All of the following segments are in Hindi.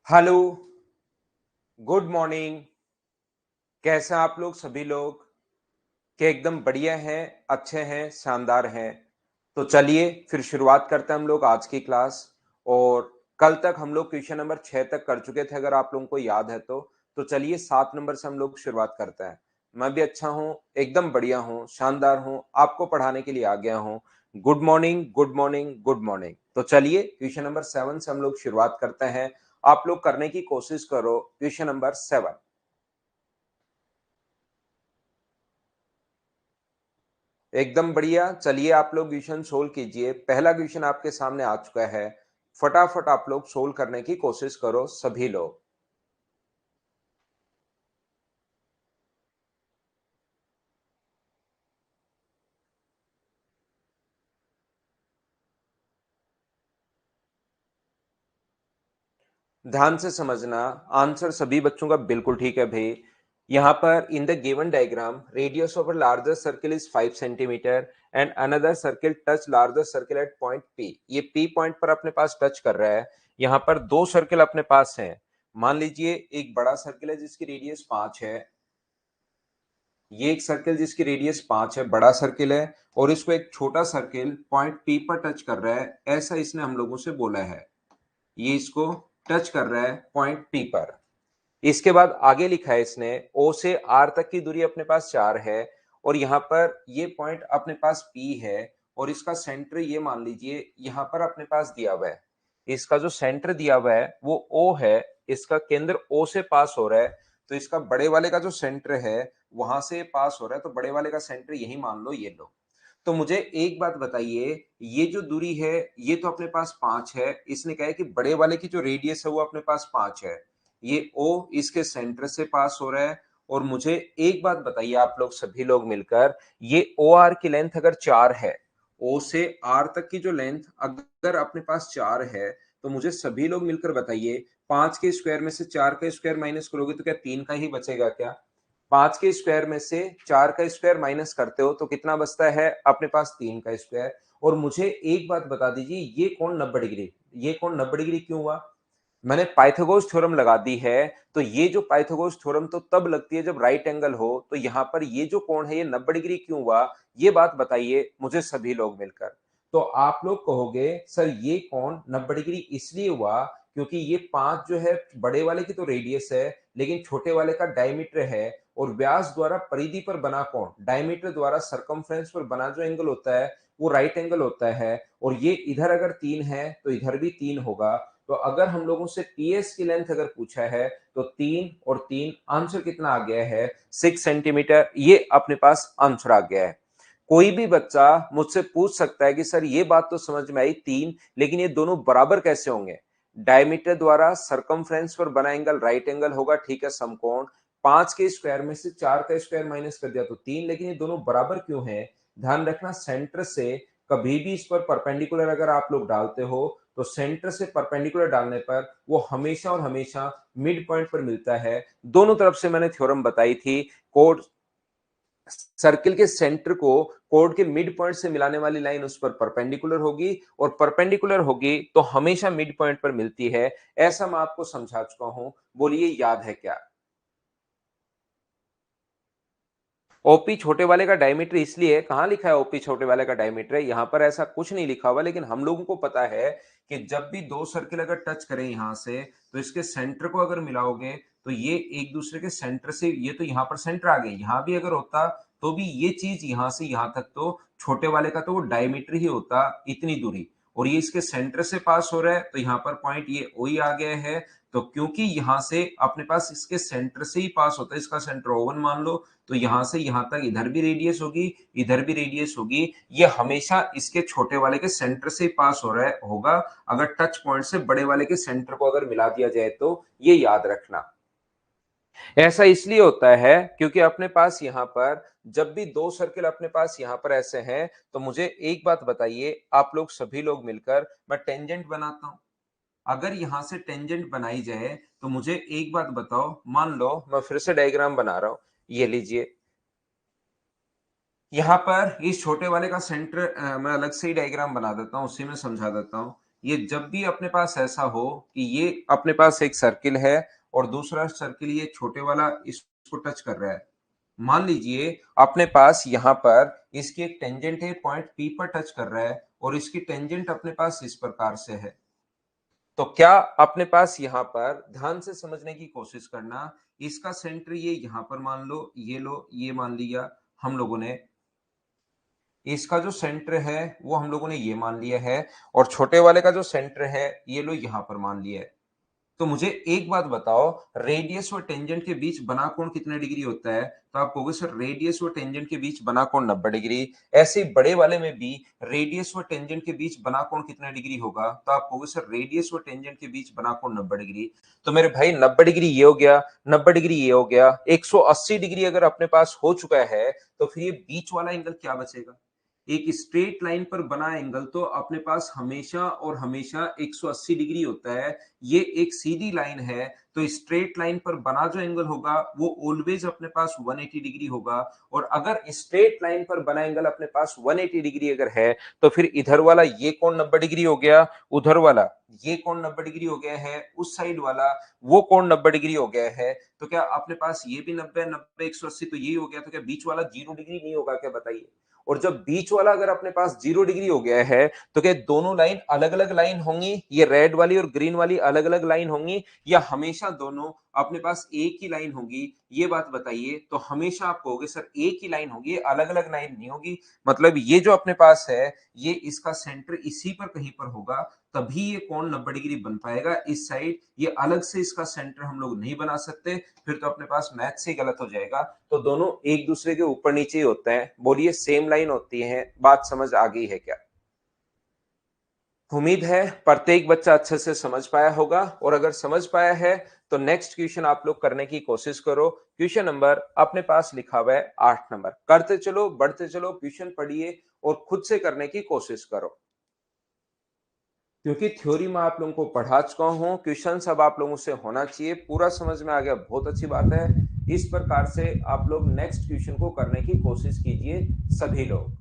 Hello, good morning. कैसे हैं आप लोग सभी लोग? क्या एकदम बढ़िया हैं, अच्छे हैं, शानदार हैं। तो चलिए फिर शुरुआत करते हैं हम लोग आज की क्लास। और कल तक हम लोग क्वेश्चन नंबर 6 तक कर चुके थे, अगर आप लोगों को याद है तो। तो चलिए 7 नंबर से हम लोग शुरुआत करते हैं। मैं भी अच्छा हूँ, एकदम बढ़िया हूँ, शानदार हूँ, आपको पढ़ाने के लिए आ गया हूँ। Good morning, good morning, good morning. तो चलिए क्वेश्चन नंबर 7 से हम लोग शुरुआत करते हैं। आप लोग करने की कोशिश करो क्वेश्चन नंबर 7। एकदम बढ़िया। चलिए आप लोग क्वेश्चन सोल्व कीजिए। पहला क्वेश्चन आपके सामने आ चुका है। फटाफट आप लोग सोल्व करने की कोशिश करो सभी लोग। ध्यान से समझना। आंसर सभी बच्चों का बिल्कुल ठीक है भाई। यहाँ पर इन the given diagram radius of a larger circle is 5 centimetre and another circle touch larger circle eight point P. ये पी पॉइंट पर अपने पास टच कर रहा है। यहाँ पर दो सर्किल अपने पास हैं। मान लीजिए एक बड़ा सर्किल है जिसकी रेडियस 5 है। ये एक सर्किल जिसकी रेडियस 5 है, बड़ा सर्किल है। और इसको एक छोटा सर्किल पॉइंट पी पर टच कर रहा है, ऐसा इसने हम लोगों से बोला है। ये इसको टच कर रहा है पॉइंट पी पर। इसके बाद आगे लिखा है इसने ओ से आर तक की दूरी अपने पास 4 है। और यहाँ पर ये पॉइंट अपने पास पी है। और इसका सेंटर ये मान लीजिए यहाँ पर अपने पास दिया हुआ है। इसका जो सेंटर दिया हुआ है वो ओ है। इसका केंद्र ओ से पास हो रहा है। तो इसका बड़े वाले का जो सेंटर है वहां से पास हो रहा है, तो बड़े वाले का सेंटर यही मान लो, ये लो। तो मुझे एक बात बताइए, ये जो दूरी है ये तो अपने पास 5 है। इसने कहा है कि बड़े वाले की जो रेडियस है वो अपने पास 5 है। ये ओ इसके सेंटर से पास हो रहा है। और मुझे एक बात बताइए आप लोग सभी लोग मिलकर, ये ओ आर की लेंथ अगर 4 है, ओ से आर तक की जो लेंथ अगर अपने पास 4 है, तो मुझे सभी लोग मिलकर बताइए 5 के स्क्वायर में से 4 का स्क्वायर माइनस करोगे तो क्या 3 का ही बचेगा क्या? 5 के स्क्वायर में से 4 का स्क्वायर माइनस करते हो तो कितना बचता है अपने पास? 3 का स्क्वायर। और मुझे एक बात बता दीजिए, ये कौन 90 डिग्री, ये कौन 90 डिग्री क्यों हुआ? मैंने पाइथागोरस थ्योरम लगा दी है। तो ये जो पाइथागोरस थ्योरम तो तब लगती है जब राइट एंगल हो। तो यहाँ पर ये जो कोण है ये 90 डिग्री क्यों हुआ? ये बात बताइए मुझे सभी लोग मिलकर। तो आप लोग कहोगे सर ये कोण 90 डिग्री इसलिए हुआ क्योंकि ये 5 जो है बड़े वाले की तो रेडियस है, लेकिन छोटे वाले का डायमीटर है। और व्यास द्वारा परिधि पर बना कोण डायमीटर द्वारा सरकमफ्रेंस पर बना जो एंगल होता है वो राइट एंगल होता है। और ये इधर अगर 3 है तो इधर भी 3 होगा। तो अगर हम लोगों से पीएस की लेंथ अगर पूछा है तो 3 और 3 आंसर कितना आ गया है? 6 सेंटीमीटर। ये अपने पास आंसर आ गया है। कोई भी बच्चा मुझसे पूछ सकता है कि सर ये बात तो समझ में आई 3, लेकिन ये दोनों बराबर कैसे होंगे? डायमीटर द्वारा सरकमफ्रेंस पर बना एंगल राइट एंगल होगा, ठीक है, समकोण। 5 के स्क्वायर में से 4 का स्क्वायर माइनस कर दिया तो 3, लेकिन ये दोनों बराबर क्यों है? ध्यान रखना, सेंटर से कभी भी इस पर परपेंडिकुलर अगर आप लोग डालते हो तो सेंटर से परपेंडिकुलर डालने पर वो हमेशा और हमेशा मिड पॉइंट पर मिलता है। दोनों तरफ से मैंने थ्योरम बताई थी। कोड सर्किल के सेंटर को कोड के मिड पॉइंट से मिलाने वाली लाइन उस पर परपेंडिकुलर होगी, और परपेंडिकुलर होगी तो हमेशा मिड पॉइंट पर मिलती है। ऐसा मैं आपको समझा चुका हूं। बोलिए याद है क्या? ओपी छोटे वाले का डायमीटर इसलिए कहां लिखा है ओपी छोटे वाले का डायमीटर है? यहां पर ऐसा कुछ नहीं लिखा हुआ, लेकिन हम लोगों को पता है कि जब भी दो सर्किल अगर टच करें यहां से, तो इसके सेंटर को अगर मिलाओगे तो ये एक दूसरे के सेंटर से, ये तो यहां पर सेंटर आ गए, यहां भी अगर होता तो भी ये चीज यहां से यहां तक तो छोटे वाले का तो वो डायमीटर ही होता, इतनी दूरी। और ये इसके सेंटर से पास हो रहा है तो यहाँ पर पॉइंट ये ओ ही आ गया है। तो क्योंकि यहां से अपने पास इसके सेंटर से ही पास होता है, इसका सेंटर O1 मान लो, तो यहां से यहां तक इधर भी रेडियस होगी, इधर भी रेडियस होगी। ये हमेशा इसके छोटे वाले के सेंटर से पास हो रहा है होगा। अगर टच पॉइंट से बड़े वाले के सेंटर को अगर मिला दिया जाए तो ये याद रखना। ऐसा इसलिए होता है क्योंकि अपने पास यहां पर जब भी दो सर्किल अपने पास यहां पर ऐसे हैं, तो मुझे एक बात बताइए आप लोग सभी लोग मिलकर, मैं टेंजेंट बनाता हूं। अगर यहां से टेंजेंट बनाई जाए तो मुझे एक बात बताओ, मान लो मैं फिर से डायग्राम बना रहा हूं, ये लीजिए। यहाँ पर इस छोटे वाले का सेंटर मैं अलग से ही डायग्राम बना देता हूँ, उसी में समझा देता हूँ। ये जब भी अपने पास ऐसा हो कि ये अपने पास एक सर्किल है और दूसरा सर्किल ये छोटे वाला इसको टच कर रहा है, मान लीजिए अपने पास यहाँ पर इसकी एक टेंजेंट है, पॉइंट पी पर टच कर रहा है और इसकी टेंजेंट अपने पास इस प्रकार से है। तो क्या अपने पास यहाँ पर ध्यान से समझने की कोशिश करना, इसका सेंटर ये यहाँ पर मान लो ये मान लिया हम लोगों ने, इसका जो सेंटर है वो हम लोगों ने ये मान लिया है और छोटे वाले का जो सेंटर है ये लो यहाँ पर मान लिया है। तो मुझे एक बात बताओ, रेडियस और टेंजेंट के बीच बना कोण कितने डिग्री होता है? तो आप कहोगे सर रेडियस और टेंजेंट के बीच बना कोण 90 डिग्री। ऐसे ही बड़े वाले में भी रेडियस और टेंजेंट के बीच बना कोण कितना डिग्री होगा? तो आप कहोगे सर रेडियस और टेंजेंट के बीच बना कोण 90 डिग्री। तो मेरे भाई 90 डिग्री ये हो गया, 90 डिग्री ये हो गया, 180 डिग्री अगर अपने पास हो चुका है तो फिर ये बीच वाला एंगल क्या बचेगा? एक स्ट्रेट लाइन पर बना एंगल तो अपने पास हमेशा और हमेशा 180 डिग्री होता है। ये एक सीधी लाइन है तो स्ट्रेट लाइन पर बना जो एंगल होगा वो ऑलवेज अपने पास 180 डिग्री होगा। और अगर स्ट्रेट लाइन पर बना एंगल अपने पास 180 डिग्री अगर है तो फिर इधर वाला ये कोण 90 डिग्री हो गया, उधर वाला ये कोण 90 डिग्री हो गया है, उस साइड वाला वो कोण 90 डिग्री हो गया है। तो क्या अपने पास ये भी 90 90 180 तो यही हो गया, तो क्या बीच वाला 0 डिग्री नहीं होगा क्या बताइए? और जब बीच वाला अगर अपने पास 0 डिग्री हो गया है तो क्या दोनों लाइन अलग अलग लाइन होंगी, ये रेड वाली और ग्रीन वाली अलग अलग लाइन होंगी या हमेशा दोनों अपने पास एक ही लाइन होगी? ये बात बताइए। तो हमेशा आप कहोगे सर एक ही लाइन होगी, अलग अलग लाइन नहीं होगी। मतलब ये जो अपने पास है ये इसका सेंटर इसी पर कहीं पर होगा, तभी ये कोण 90 डिग्री बन पाएगा इस साइड। ये अलग से इसका सेंटर हम लोग नहीं बना सकते, फिर तो अपने पास मैथ से गलत हो जाएगा। तो दोनों एक दूसरे के ऊपर नीचे ही होते हैं। बोलिए सेम लाइन होती है। बात समझ आ गई है क्या? उम्मीद है प्रत्येक बच्चा अच्छे से समझ पाया होगा और अगर समझ पाया है तो नेक्स्ट क्वेश्चन आप लोग करने की कोशिश करो। क्वेश्चन नंबर अपने पास लिखा हुआ है 8 नंबर। करते चलो, बढ़ते चलो, क्वेश्चन पढ़िए और खुद से करने की कोशिश करो। क्योंकि थ्योरी में आप लोगों को पढ़ा चुका हूं, क्वेश्चन अब आप लोगों से होना चाहिए, पूरा समझ में आ गया, बहुत अच्छी बात है। इस प्रकार से आप लोग नेक्स्ट क्वेश्चन को करने की कोशिश कीजिए सभी लोग।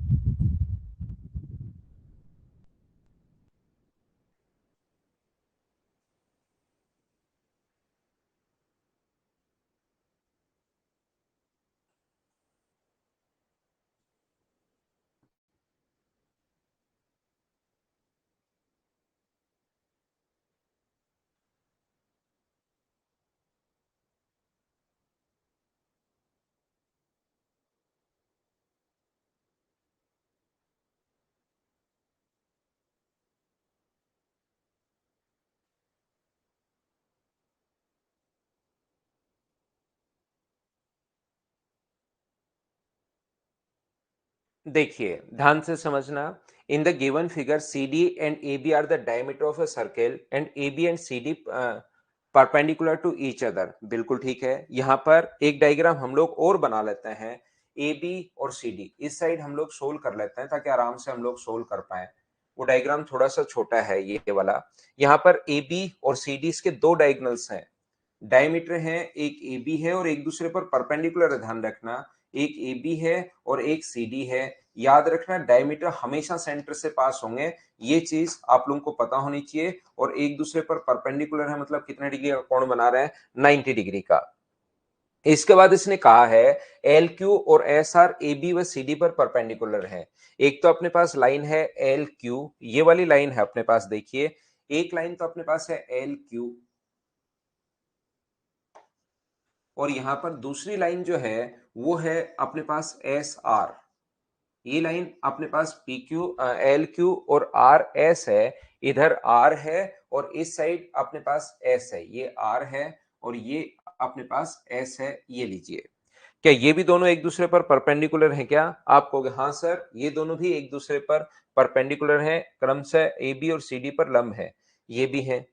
देखिए ध्यान से समझना। In the given figure C D and A B are the diameter of a circle and A B and C D perpendicular to each other. बिल्कुल ठीक है। यहाँ पर एक डायग्राम हम लोग और बना लेते हैं। ए बी और सी डी इस साइड हम लोग सोल्व कर लेते हैं ताकि आराम से हम लोग सोल्व कर पाए। वो डायग्राम थोड़ा सा छोटा है ये वाला। यहाँ पर ए बी और सी डी इसके दो डायगोनल्स हैं, डायमीटर है, एक ए बी है और एक दूसरे पर परपेंडिकुलर है। ध्यान रखना, एक ए बी है और एक सी डी है। याद रखना डायमीटर हमेशा सेंटर से पास होंगे, ये चीज आप लोगों को पता होनी चाहिए। और एक दूसरे पर परपेंडिकुलर है मतलब कितने डिग्री का कोण बना रहे हैं? 90 डिग्री का। इसके बाद इसने कहा है एल क्यू और एस आर ए बी व सी डी पर परपेंडिकुलर है। एक तो अपने पास लाइन है एल क्यू, ये वाली लाइन है अपने पास, देखिए एक लाइन तो अपने पास है एल क्यू और यहां पर दूसरी लाइन जो है वो है अपने पास एस आर। ये लाइन अपने पास पी क्यू एल क्यू और आर एस है। इधर आर है और इस साइड अपने पास एस है। ये आर है और ये अपने पास एस है। ये लीजिए, क्या ये भी दोनों एक दूसरे पर परपेंडिकुलर हैं क्या? आप कहोगे हाँ सर ये दोनों भी एक दूसरे पर परपेंडिकुलर हैं, क्रमशः ए बी और सी डी पर लंब है। ये भी है।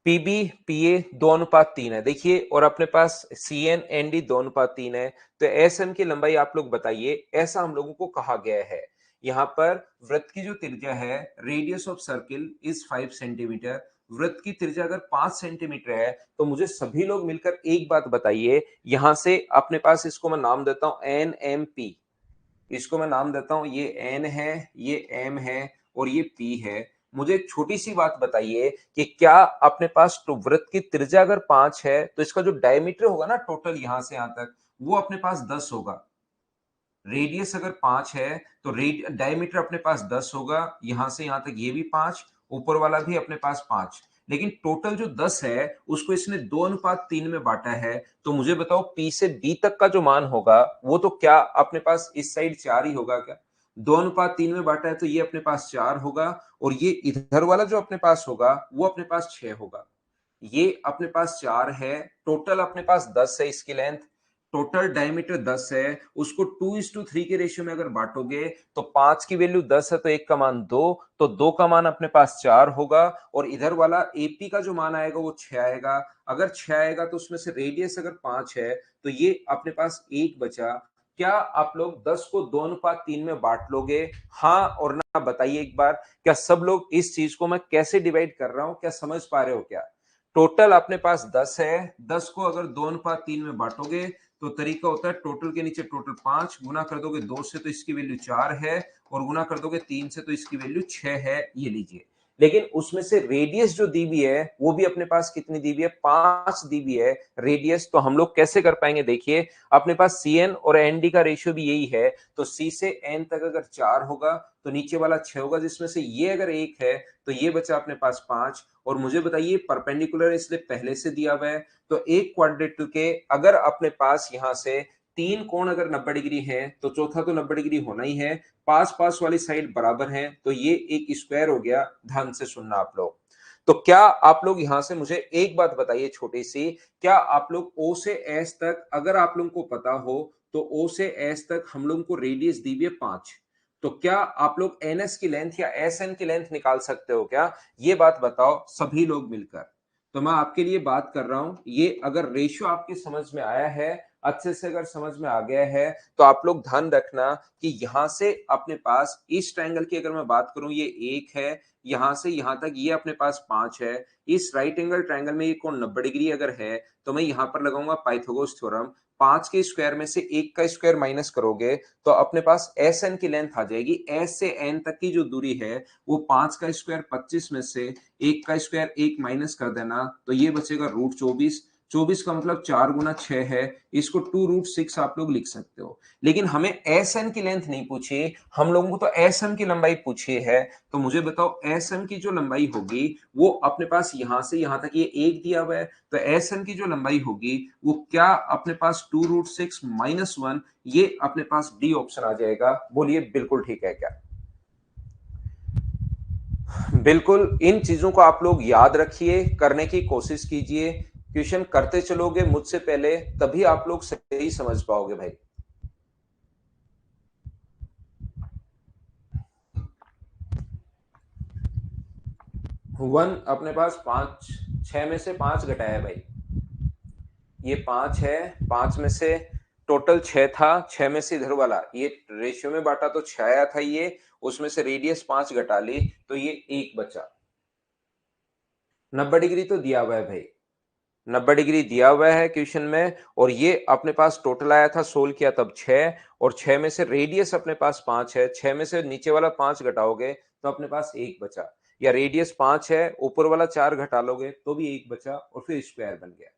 पीबी पीए 2:3 है देखिए, और अपने पास सी एन एन डी 2:3 है। तो एस एन की लंबाई आप लोग बताइए, ऐसा हम लोगों को कहा गया है। यहाँ पर वृत्त की जो त्रिज्या है, radius of circle is 5 centimetre. वृत्त की त्रिज्या अगर 5 सेंटीमीटर है तो मुझे सभी लोग मिलकर एक बात बताइए, यहां से अपने पास इसको मैं नाम देता हूं एन एम पी। इसको मैं नाम देता हूं, ये एन है, ये एम है और ये पी है। मुझे एक छोटी सी बात बताइए कि क्या अपने पास तो वृत्त की त्रिज्या अगर 5 है तो इसका जो डायमीटर होगा ना टोटल यहां से यहां तक, वो अपने पास 10 होगा। रेडियस अगर 5 है तो डायमीटर अपने पास 10 होगा, यहां से यहां तक ये भी 5, ऊपर वाला भी अपने पास 5। लेकिन टोटल जो 10 है उसको इसने 2:3 में बांटा है। तो मुझे बताओ पी से बी तक का जो मान होगा वो तो क्या अपने पास इस साइड 4 ही होगा क्या? 2:3 में बांटा है तो ये अपने पास 4 होगा, और ये इधर वाला जो अपने पास होगा वो अपने पास 6 होगा। ये अपने पास 4 है, टोटल अपने पास 10 है इसकी लेंथ, टोटल डायमीटर 10 है, उसको 2:3 के रेशियो में अगर बांटोगे तो 5 की वैल्यू 10 है तो 1 का मान 2, तो 2 का मान अपने पास 4 होगा, और इधर वाला एपी का जो मान आएगा वो 6 आएगा। अगर 6 आएगा तो उसमें से रेडियस अगर 5 है तो ये अपने पास 1 बचा। क्या आप लोग 10 को 2:3 में बांट लोगे? हाँ और ना बताइए एक बार। क्या सब लोग इस चीज को मैं कैसे डिवाइड कर रहा हूं क्या समझ पा रहे हो क्या? टोटल अपने पास 10 है, 10 को अगर 2:3 में बांटोगे तो तरीका होता है टोटल के नीचे टोटल 5 गुना कर दोगे 2 से तो इसकी वैल्यू 4 है, और गुना कर दोगे 3 से तो इसकी वैल्यू 6 है, ये लीजिए। लेकिन उसमें से रेडियस जो दी हुई है वो भी अपने पास कितनी दी हुई है? 5 दी हुई है रेडियस। तो हम लोग कैसे कर पाएंगे? देखिए अपने पास सी एन और एन डी का रेशियो भी यही है, तो सी से एन तक अगर 4 होगा तो नीचे वाला 6 होगा, जिसमें से ये अगर 1 है तो ये बचा अपने पास 5। और मुझे बताइए परपेंडिकुलर इसलिए पहले से दिया हुआ है, तो एक क्वाड्रेंटल के अगर अपने पास यहां से 3 कोण अगर 90 डिग्री है तो चौथा तो 90 डिग्री होना ही है, पास पास वाली साइड बराबर है, तो ये एक स्क्वायर हो गया। ध्यान से सुनना आप लोग। तो क्या आप लोग यहां से मुझे एक बात बताइए छोटी सी, क्या आप लोग ओ से एस तक अगर आप लोगों को पता हो तो ओ से एस तक हम लोगों को रेडियस दी हुई है 5, तो क्या आप लोग एनएस की लेंथ या एस एन की लेंथ निकाल सकते हो क्या? ये बात बताओ सभी लोग मिलकर। तो मैं आपके लिए बात कर रहा हूं, ये अगर रेशियो आपके समझ में आया है, अच्छे से अगर समझ में आ गया है, तो आप लोग ध्यान रखना कि यहां से अपने पास इस ट्रायंगल की अगर मैं बात करूं ये 1 है, यहां से यहां तक ये अपने पास 5 है। इस राइट एंगल ट्रायंगल में ये कोण 90 डिग्री अगर है तो मैं यहां पर लगाऊंगा पाइथागोरस थ्योरम। 5 के स्क्वायर में से 1 का स्क्वायर माइनस करोगे तो अपने पास एस एन की लेंथ आ जाएगी। एस से एन तक की जो दूरी है वो 5 का स्क्वायर 25 में से 1 का स्क्वायर 1 माइनस कर देना, तो ये बचेगा √24। 24 का मतलब 4 गुना 6 है, इसको 2√6 आप लोग लिख सकते हो। लेकिन हमें एस एन की लेंथ नहीं पूछी, हम लोगों को तो एस एम की लंबाई पूछी है। तो मुझे बताओ एस एम की जो लंबाई होगी वो अपने पास यहां से यहां तक ये 1 दिया हुआ है, तो एस एम की जो लंबाई होगी वो क्या अपने पास 2√6 - 1, ये अपने पास डी ऑप्शन आ जाएगा। बोलिए बिल्कुल ठीक है क्या? बिल्कुल इन चीजों को आप लोग याद रखिए, करने की कोशिश कीजिए, क्वेश्चन करते चलोगे मुझसे पहले तभी आप लोग सही समझ पाओगे भाई। 1 अपने पास 5, 6 में से 5 घटाया है भाई, ये 5 है, 5 में से टोटल 6 था, 6 में से इधर वाला ये रेशियो में बांटा तो 6 आया था, ये उसमें से रेडियस 5 घटा ली तो ये 1 बचा। 90 डिग्री तो दिया हुआ है भाई, 90 डिग्री दिया हुआ है क्वेश्चन में, और ये अपने पास टोटल आया था, सोल्व किया तब 6, और 6 में से रेडियस अपने पास 5 है, 6 में से नीचे वाला 5 घटाओगे तो अपने पास 1 बचा, या रेडियस 5 है ऊपर वाला 4 घटा लोगे तो भी 1 बचा, और फिर स्क्वायर बन गया।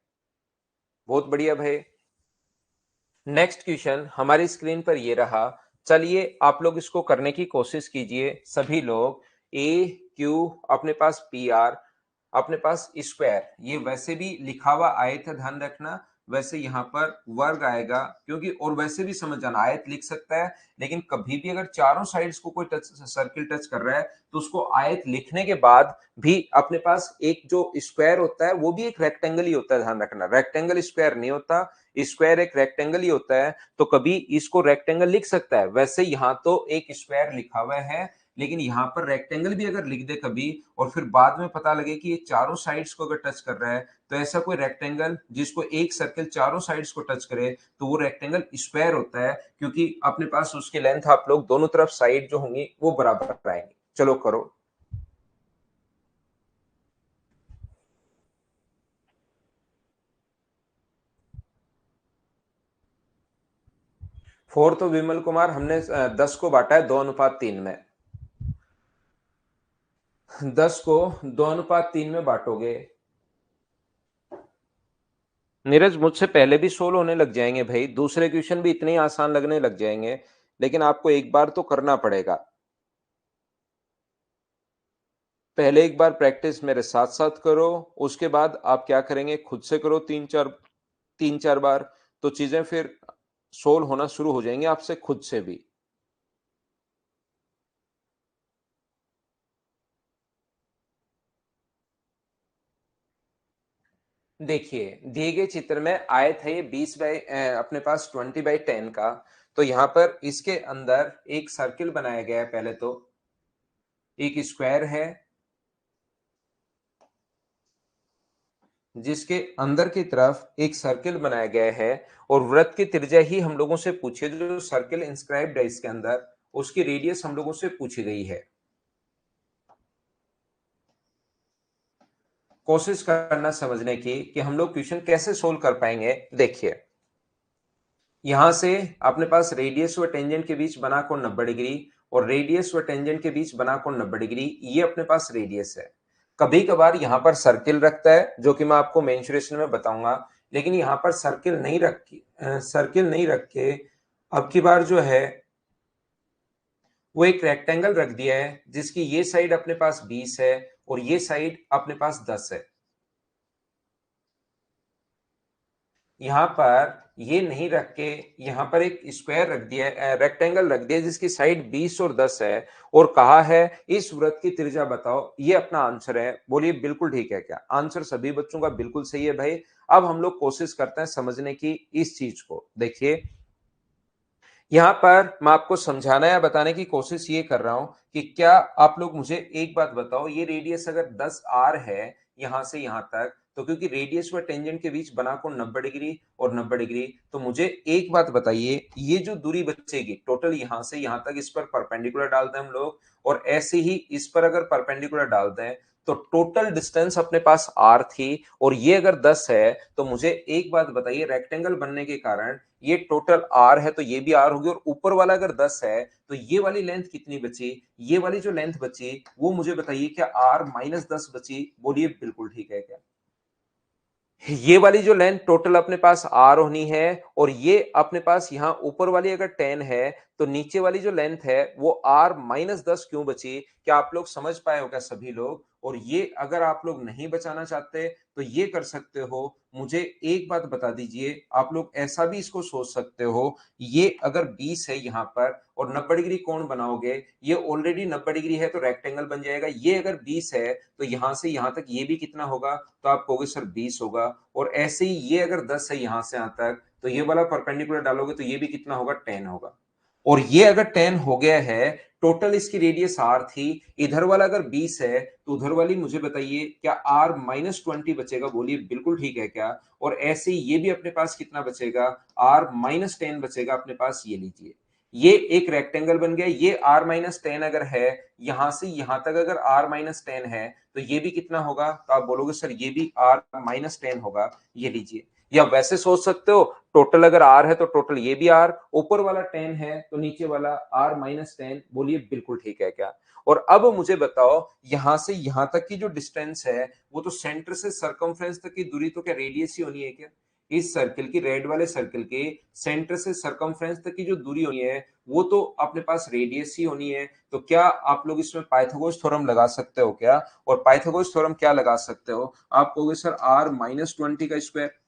बहुत बढ़िया भाई। नेक्स्ट क्वेश्चन हमारी स्क्रीन पर ये रहा, चलिए आप लोग इसको करने की कोशिश कीजिए सभी लोग। ए क्यू अपने पास पी आर अपने पास स्क्वायर, ये वैसे भी लिखा हुआ आयत है, ध्यान रखना, वैसे यहाँ पर वर्ग आएगा क्योंकि, और वैसे भी समझ जाना आयत लिख सकता है, लेकिन कभी भी अगर चारों साइड्स को कोई टच सर्किल टच कर रहा है तो उसको आयत लिखने के बाद भी अपने पास एक जो स्क्वायर होता है वो भी एक रेक्टेंगल ही होता है, ध्यान रखना, रेक्टेंगल स्क्वायर नहीं होता, स्क्वायर एक रेक्टेंगल ही होता है। तो कभी इसको रेक्टेंगल लिख सकता है, वैसे यहाँ तो एक स्क्वायर लिखा हुआ है, लेकिन यहाँ पर रेक्टेंगल भी अगर लिख दे कभी और फिर बाद में पता लगे कि ये चारों साइड्स को अगर टच कर रहा है, तो ऐसा कोई रेक्टेंगल जिसको एक सर्कल चारों साइड्स को टच करे तो वो रेक्टेंगल स्क्वायर होता है, क्योंकि अपने पास उसकी लेंथ आप लोग दोनों तरफ साइड जो होंगी वो बराबर आएंगी। चलो करो। 4 तो विमल कुमार हमने 10 को बांटा है 2:3 में। 10 को 2:3 में बांटोगे। नीरज, मुझसे पहले भी सोल्व होने लग जाएंगे भाई, दूसरे क्वेश्चन भी इतने ही आसान लगने लग जाएंगे, लेकिन आपको एक बार तो करना पड़ेगा। पहले एक बार प्रैक्टिस मेरे साथ साथ करो, उसके बाद आप क्या करेंगे, खुद से करो 3-4 बार, तो चीजें फिर सोल्व होना शुरू हो जाएंगे आपसे खुद से भी। देखिए, दिए गए चित्र में आयत है ये 20 बाई अपने पास 20/10 का। तो यहाँ पर इसके अंदर एक सर्किल बनाया गया है। पहले तो एक स्क्वायर है जिसके अंदर की तरफ एक सर्किल बनाया गया है, और वृत्त की त्रिज्या ही हम लोगों से पूछी है। जो सर्किल इंस्क्राइब्ड है इसके अंदर, उसकी रेडियस हम लोगों से पूछी गई है। कोशिश करना समझने की कि हम लोग क्वेश्चन कैसे सोल्व कर पाएंगे। देखिए, यहां से अपने पास रेडियस व टेंजेंट के बीच बना कोण 90 डिग्री, और रेडियस व टेंजेंट के बीच बना कोण 90 डिग्री, ये अपने पास रेडियस है। कभी कभार यहां पर सर्किल रखता है, जो कि मैं आपको मेंशुरेशन में बताऊंगा, लेकिन यहां पर सर्किल नहीं रख के अब की बार जो है वो एक रेक्टेंगल रख दिया है, जिसकी ये साइड अपने पास 20 है और ये साइड अपने पास 10 है। यहाँ पर ये नहीं रख के यहाँ पर एक स्क्वायर रख दिया है, रेक्टेंगल रख दिया जिसकी साइड 20 और 10 है, और कहा है इस वृत्त की त्रिज्या बताओ। ये अपना आंसर है। बोलिए बिल्कुल ठीक है क्या? आंसर सभी बच्चों का बिल्कुल सही है भाई। अब हम लोग कोशिश करते हैं समझने की इस चीज को। देखिए, यहाँ पर मैं आपको समझाना या बताने की कोशिश ये कर रहा हूं कि क्या आप लोग मुझे एक बात बताओ, ये रेडियस अगर 10 आर है यहां से यहां तक, तो क्योंकि रेडियस व टेंजेंट के बीच बना कोण 90 डिग्री और 90 डिग्री, तो मुझे एक बात बताइए, ये जो दूरी बचेगी टोटल यहां से यहां तक, इस पर परपेंडिकुलर डाल दें हम लोग, और ऐसे ही इस पर अगर परपेंडिकुलर डाल दें, तो टोटल डिस्टेंस अपने पास आर थी, और ये अगर 10 है, तो मुझे एक बात बताइए, रेक्टेंगल बनने के कारण ये टोटल आर है, तो ये भी आर होगी, और ऊपर वाला अगर 10 है, तो ये वाली लेंथ कितनी बची? ये वाली जो लेंथ बची वो मुझे बताइए, क्या आर -10 बची? बोलिए बिल्कुल ठीक है क्या? ये वाली जो लेंथ टोटल अपने पास आर होनी है, और ये अपने पास यहाँ ऊपर वाली अगर 10 है, तो नीचे वाली जो लेंथ है वो आर -10 क्यों बची? क्या आप लोग समझ पाए हो क्या सभी लोग? और ये अगर आप लोग नहीं बचाना चाहते तो ये कर सकते हो, मुझे एक बात बता दीजिए, आप लोग ऐसा भी इसको सोच सकते हो, ये अगर 20 है यहाँ पर और 90 डिग्री कोण बनाओगे, ये ऑलरेडी 90 डिग्री है तो रेक्टेंगल बन जाएगा। ये अगर 20 है तो यहां से यहां तक ये भी कितना होगा? तो आप कहोगे सर 20 होगा। और ऐसे ही ये अगर 10 है यहां से यहां तक, तो ये वाला परपेंडिकुलर डालोगे तो ये भी कितना होगा? 10 होगा। और ये अगर 10 हो गया है, टोटल इसकी रेडियस आर थी, इधर वाला अगर 20 है तो उधर वाली मुझे बताइए, क्या आर -20 बचेगा? बोलिए बिल्कुल ठीक है क्या? और ऐसे ही ये भी अपने पास कितना बचेगा? आर -10 बचेगा अपने पास। ये लीजिए, ये एक रेक्टेंगल बन गया। ये आर -10 अगर है, यहां से यहां तक अगर आर -10 है, तो ये भी कितना होगा? तो आप बोलोगे सर ये भी आर -10 होगा। ये लीजिए, या वैसे सोच सकते हो, टोटल अगर आर है तो टोटल ये भी आर, ऊपर वाला 10 है तो नीचे वाला आर -10। बोलिए बिल्कुल ठीक है क्या? और अब मुझे बताओ, यहां से यहां तक की जो डिस्टेंस है, वो तो सेंटर से सरकमफ्रेंस तक की दूरी तो क्या रेडियस ही होनी है क्या? इस सर्किल की, रेड वाले सर्किल के सेंटर से सरकमफ्रेंस तक की जो दूरी होनी है, वो तो अपने पास रेडियस ही होनी है। तो क्या आप लोग इसमें पाइथागोरस थ्योरम लगा सकते हो क्या? और पाइथागोरस थ्योरम क्या लगा सकते हो? आप कहोगे सर आर -20 का स्क्वायर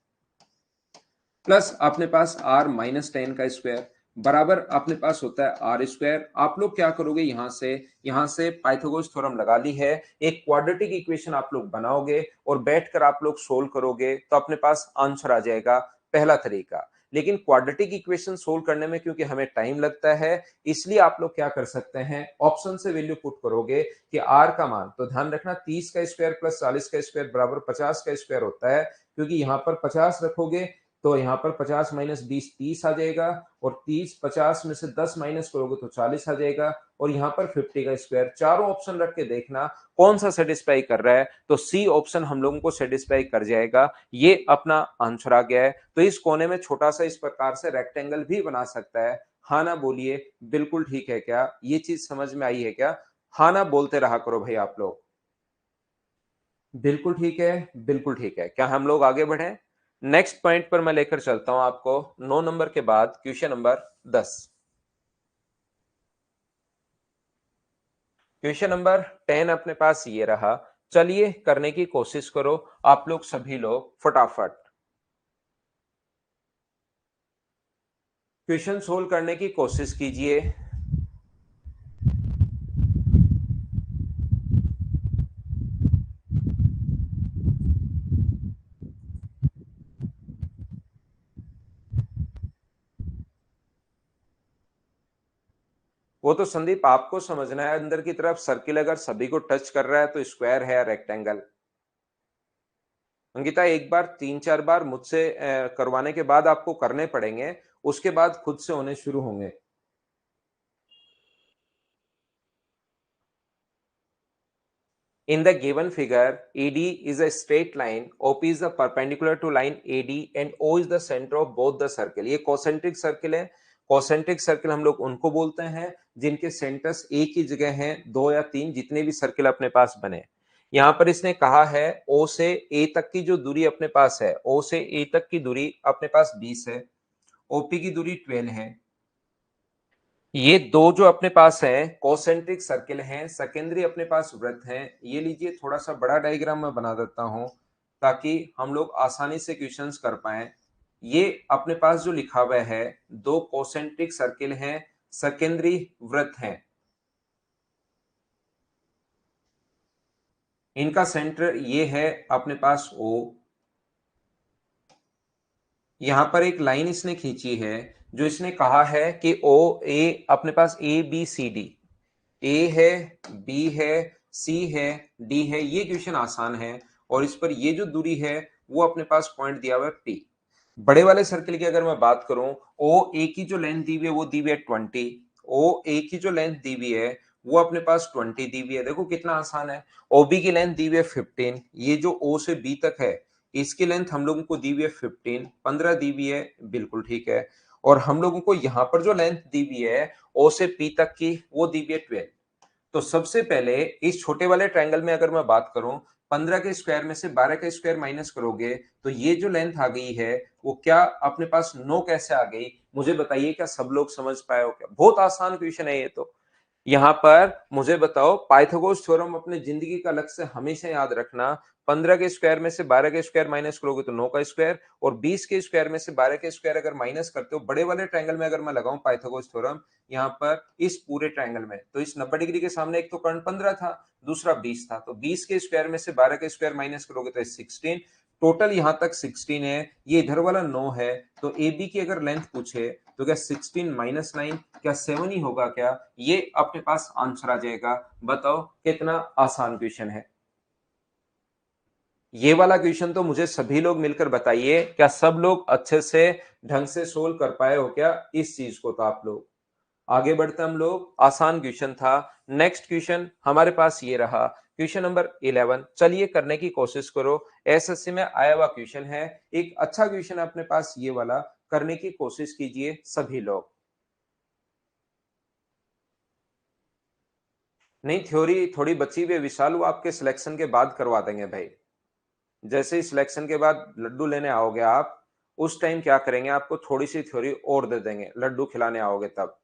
प्लस अपने पास आर -10 का स्क्वायर बराबर अपने पास होता है आर स्क्वायर। आप लोग क्या करोगे, यहां से पाइथागोरस थ्योरम लगा ली है, एक क्वाड्रेटिक इक्वेशन आप लोग बनाओगे और बैठकर आप लोग सोल्व करोगे, तो अपने पास आंसर आ जाएगा। पहला तरीका। लेकिन क्वाड्रेटिक इक्वेशन सोल्व करने में क्योंकि हमें टाइम लगता है, इसलिए आप लोग क्या कर सकते हैं, ऑप्शन से वैल्यू पुट करोगे कि आर का मान, तो ध्यान रखना 30 का स्क्वायर प्लस 40 का स्क्वायर बराबर 50 का स्क्वायर होता है। क्योंकि यहां पर 50 रखोगे तो यहाँ पर 50 - 20 30 आ जाएगा, और 30 50 में से 10 माइनस करोगे तो 40 आ जाएगा, और यहाँ पर 50 का स्क्वायर। चारों ऑप्शन रख के देखना कौन सा सेटिस्फाई कर रहा है, तो सी ऑप्शन हम लोगों को सेटिस्फाई कर जाएगा। ये अपना आंसर आ गया है। तो इस कोने में छोटा सा इस प्रकार से रेक्टेंगल भी बना सकता है। हाँ ना बोलिए बिल्कुल ठीक है क्या? ये चीज समझ में आई है क्या? हाँ ना बोलते रहा करो भाई आप लोग। बिल्कुल ठीक है, बिल्कुल ठीक है। क्या हम लोग आगे बढ़े? नेक्स्ट पॉइंट पर मैं लेकर चलता हूं आपको। 9 नंबर के बाद क्वेश्चन नंबर 10। क्वेश्चन नंबर 10 अपने पास ये रहा। चलिए करने की कोशिश करो आप लोग सभी लोग फटाफट। क्वेश्चन सोल्व करने की कोशिश कीजिए। वो तो संदीप आपको समझना है, अंदर की तरफ सर्किल अगर सभी को टच कर रहा है तो स्क्वायर है या रेक्टेंगल। अंकिता एक बार 3-4 बार मुझसे करवाने के बाद आपको करने पड़ेंगे, उसके बाद खुद से होने शुरू होंगे। In the given figure, ED is a straight line, OP is the perpendicular to line AD, and O is the center of both the circle. ये concentric circle है। concentric circle हम लोग उनको बोलते हैं जिनके सेंटर्स एक ही जगह हैं, 2 या 3 जितने भी सर्किल अपने पास बने। यहाँ पर इसने कहा है O से A तक की जो दूरी अपने पास है, O से A तक की दूरी अपने पास 20 है, OP की दूरी 12 है। ये दो जो अपने पास है कॉसेंट्रिक सर्किल हैं, सेकेंडरी अपने पास वृत्त हैं। ये लीजिए, थोड़ा सा बड़ा डायग्राम मैं बना देता हूं ताकि हम लोग आसानी से क्वेश्चंस कर पाए। ये अपने पास जो लिखा हुआ है, दो कॉसेंट्रिक सर्किल हैं, सेकेंडरी वृत्त हैं। इनका सेंटर ये है अपने पास O। यहां पर एक लाइन इसने खींची है, जो इसने कहा है कि ओ ए अपने पास ए बी सी डी, ए है, बी है, सी है, डी है। ये क्वेश्चन आसान है। और इस पर ये जो दूरी है वो अपने पास पॉइंट दिया हुआ है पी। बड़े वाले सर्किल की अगर मैं बात करूं, ओ ए की जो लेंथ दी हुई है वो दी हुई है 20। ओ ए की जो लेंथ दी हुई है वो अपने पास 20 दी हुई है। देखो कितना आसान है। ओ बी की लेंथ दी हुई है 15। ये जो ओ से बी तक है इसकी लेंथ हम लोगों को दी हुई है 15, 15 दी हुई है, बिल्कुल ठीक है। और हम लोगों को यहाँ पर जो लेंथ दी हुई है ओ से पी तक की वो दी हुई है 12। तो सबसे पहले इस छोटे वाले ट्रायंगल में अगर मैं बात करूं, 15 के स्क्वायर में से 12 का स्क्वायर माइनस करोगे तो ये जो लेंथ आ गई है वो क्या अपने पास 9 कैसे आ गई, मुझे बताइए। क्या सब लोग समझ पाए हो? क्या बहुत आसान क्वेश्चन है ये तो। यहां पर मुझे बताओ, पाइथागोरस थ्योरम अपने जिंदगी का लक्ष्य हमेशा याद रखना। 15 के स्क्वायर में से 12 के स्क्वायर माइनस करोगे तो 9 का स्क्वायर, और 20 के स्क्वायर में से 12 के स्क्वायर अगर माइनस करते हो, बड़े वाले ट्रायंगल में अगर मैं लगाऊं पाइथागोरस थ्योरम यहाँ पर इस पूरे ट्रायंगल में, तो इस 90 डिग्री के सामने एक तो कर्ण 15 था, दूसरा 20 था। तो 20 के स्क्वायर में से 12 के स्क्वायर माइनस करोगे तो 16, टोटल यहां तक 16 है। ये इधर वाला 9 है। तो ए बी की अगर लेंथ पूछे तो क्या 16 माइनस 9 क्या 7 ही होगा क्या? ये अपने पास आंसर आ जाएगा। बताओ कितना आसान क्वेश्चन है ये वाला क्वेश्चन। तो मुझे सभी लोग मिलकर बताइए, क्या सब लोग अच्छे से ढंग से सोल्व कर पाए हो क्या इस चीज को? तो आप लोग आगे बढ़ते हम लोग। आसान क्वेश्चन था। नेक्स्ट क्वेश्चन हमारे पास ये रहा, क्वेश्चन नंबर 11। चलिए करने की कोशिश करो। एसएससी में आया हुआ क्वेश्चन है, एक अच्छा क्वेश्चन है अपने पास ये वाला। करने की कोशिश कीजिए सभी लोग। नहीं, थ्योरी थोड़ी बची हुई है विशाल, वो आपके सिलेक्शन के बाद करवा देंगे भाई। जैसे ही सिलेक्शन के बाद लड्डू लेने आओगे आप, उस टाइम क्या करेंगे, आपको थोड़ी सी थ्योरी और दे देंगे, लड्डू खिलाने आओगे तब।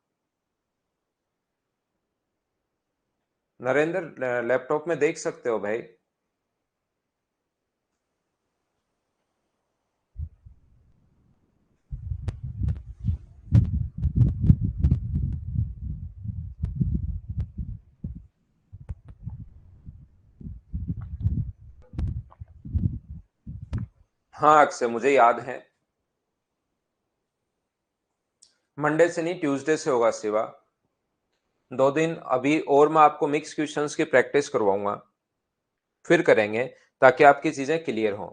नरेंद्र लैपटॉप में देख सकते हो भाई। हाँ अक्षय, मुझे याद है। मंडे से नहीं, ट्यूसडे से होगा शिवा। 2 दिन अभी और मैं आपको मिक्स क्वेश्चंस की प्रैक्टिस करवाऊंगा, फिर करेंगे ताकि आपकी चीजें क्लियर हो।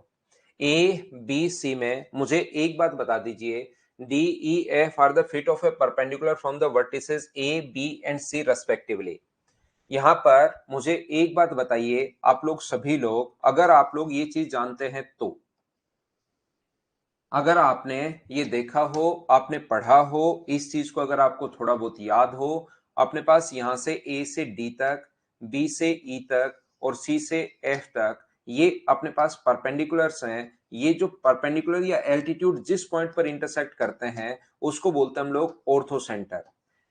ए बी सी में मुझे एक बात बता दीजिए, D E F are the feet of a perpendicular from the vertices A B and C respectively. यहाँ पर मुझे एक बात बताइए आप लोग सभी लोग, अगर आप लोग ये चीज जानते हैं तो, अगर आपने ये देखा हो, आपने पढ़ा हो इस चीज को, अगर आपको थोड़ा बहुत याद हो, अपने पास यहां से ए से डी तक, बी से ई तक और सी से एफ तक ये अपने पास परपेंडिकुलर्स हैं, ये जो परपेंडिकुलर या एल्टीट्यूड जिस पॉइंट पर इंटरसेक्ट करते हैं उसको बोलते हैं हम लोग ऑर्थो सेंटर।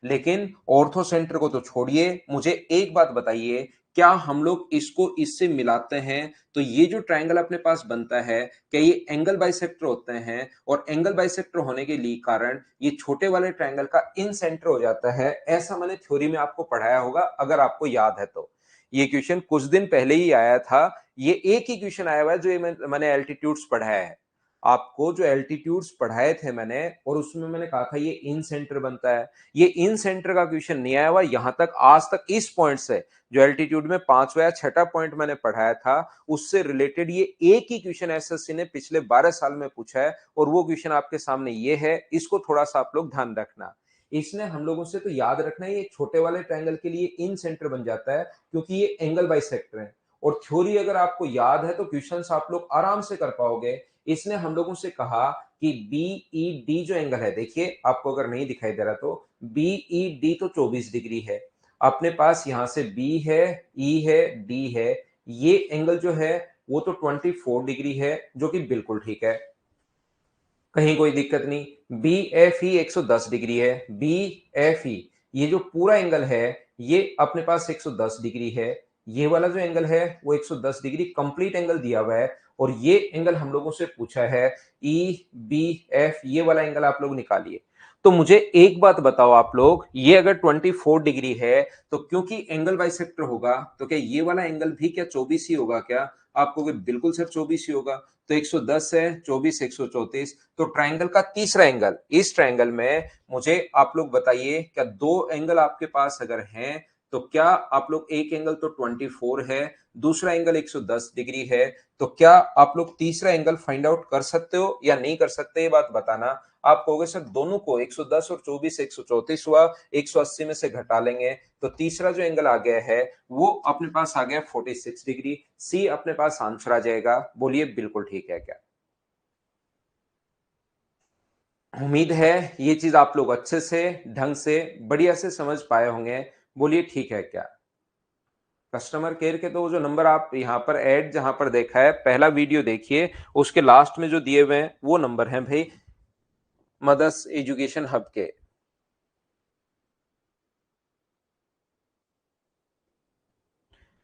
लेकिन ऑर्थो सेंटर को तो छोड़िए, मुझे एक बात बताइए, क्या हम लोग इसको इससे मिलाते हैं तो ये जो ट्रायंगल अपने पास बनता है, क्या ये एंगल बाइसेक्टर होते हैं? और एंगल बाइसेक्टर होने के लिए कारण ये छोटे वाले ट्रायंगल का इन सेंटर हो जाता है, ऐसा मैंने थ्योरी में आपको पढ़ाया होगा अगर आपको याद है तो। ये क्वेश्चन कुछ दिन पहले ही आया था, ये एक ही क्वेश्चन आया हुआ है जो ये मैंने एल्टीट्यूड्स पढ़ाया है। आपको जो एल्टीट्यूड्स पढ़ाए थे मैंने, और उसमें मैंने कहा था ये इन सेंटर बनता है। ये इन सेंटर का क्वेश्चन नहीं आया हुआ यहां तक, आज तक इस पॉइंट से जो एल्टीट्यूड में पांचवा या छठा पॉइंट मैंने पढ़ाया था उससे रिलेटेड ये एक ही क्वेश्चन एसएससी ने पिछले 12 साल में पूछा है, और वो क्वेश्चन आपके सामने ये है। इसको थोड़ा सा आप लोग ध्यान रखना। इसने हम लोगों से तो याद रखना है, ये छोटे वाले ट्रायंगल के लिए इन सेंटर बन जाता है क्योंकि ये एंगल बाइसेक्टर है। और थ्योरी अगर आपको याद है तो क्वेश्चंस आप लोग आराम से कर पाओगे। इसने हम लोगों से कहा कि बीईडी जो एंगल है, देखिए आपको अगर नहीं दिखाई दे रहा तो बीईडी तो 24 डिग्री है। अपने पास यहां से बी है, ई है, डी है, ये एंगल जो है वो तो 24 डिग्री है, जो कि बिल्कुल ठीक है, कहीं कोई दिक्कत नहीं। बी एफ ई 110 डिग्री है। बी एफ ई ये जो पूरा एंगल है ये अपने पास 110 डिग्री है। ये वाला जो एंगल है वो 110 डिग्री कंप्लीट एंगल दिया हुआ है। और ये एंगल हम लोगों से पूछा है ई बी एफ, ये वाला एंगल आप लोग निकालिए। तो मुझे एक बात बताओ आप लोग, ये अगर 24 डिग्री है तो क्योंकि एंगल बाइसेक्टर होगा तो क्या ये वाला एंगल भी क्या 24 ही होगा क्या? आपको बिल्कुल सिर्फ 24 ही होगा। तो 110 है 24 134, तो ट्रायंगल का तीसरा एंगल, इस ट्रायंगल में मुझे आप लोग बताइए, क्या दो एंगल आपके पास अगर हैं तो क्या आप लोग, एक एंगल तो 24 है, दूसरा एंगल 110 डिग्री है, तो क्या आप लोग तीसरा एंगल फाइंड आउट कर सकते हो या नहीं कर सकते? ये बात बताना। आप कहोगे सर दोनों को 110 और 24 134 हुआ, 180 में से घटा लेंगे तो तीसरा जो एंगल आ गया है वो अपने पास आ गया 46 डिग्री। सी अपने पास आंसर आ जाएगा। बोलिए बिल्कुल ठीक है क्या? उम्मीद है ये चीज आप लोग अच्छे से, ढंग से, बढ़िया से समझ पाए होंगे। बोलिए ठीक है क्या? कस्टमर केयर के तो वो जो नंबर आप यहाँ पर ऐड जहां पर देखा है, पहला वीडियो देखिए, उसके लास्ट में जो दिए हुए हैं वो नंबर हैं भाई, मदर्स एजुकेशन हब के।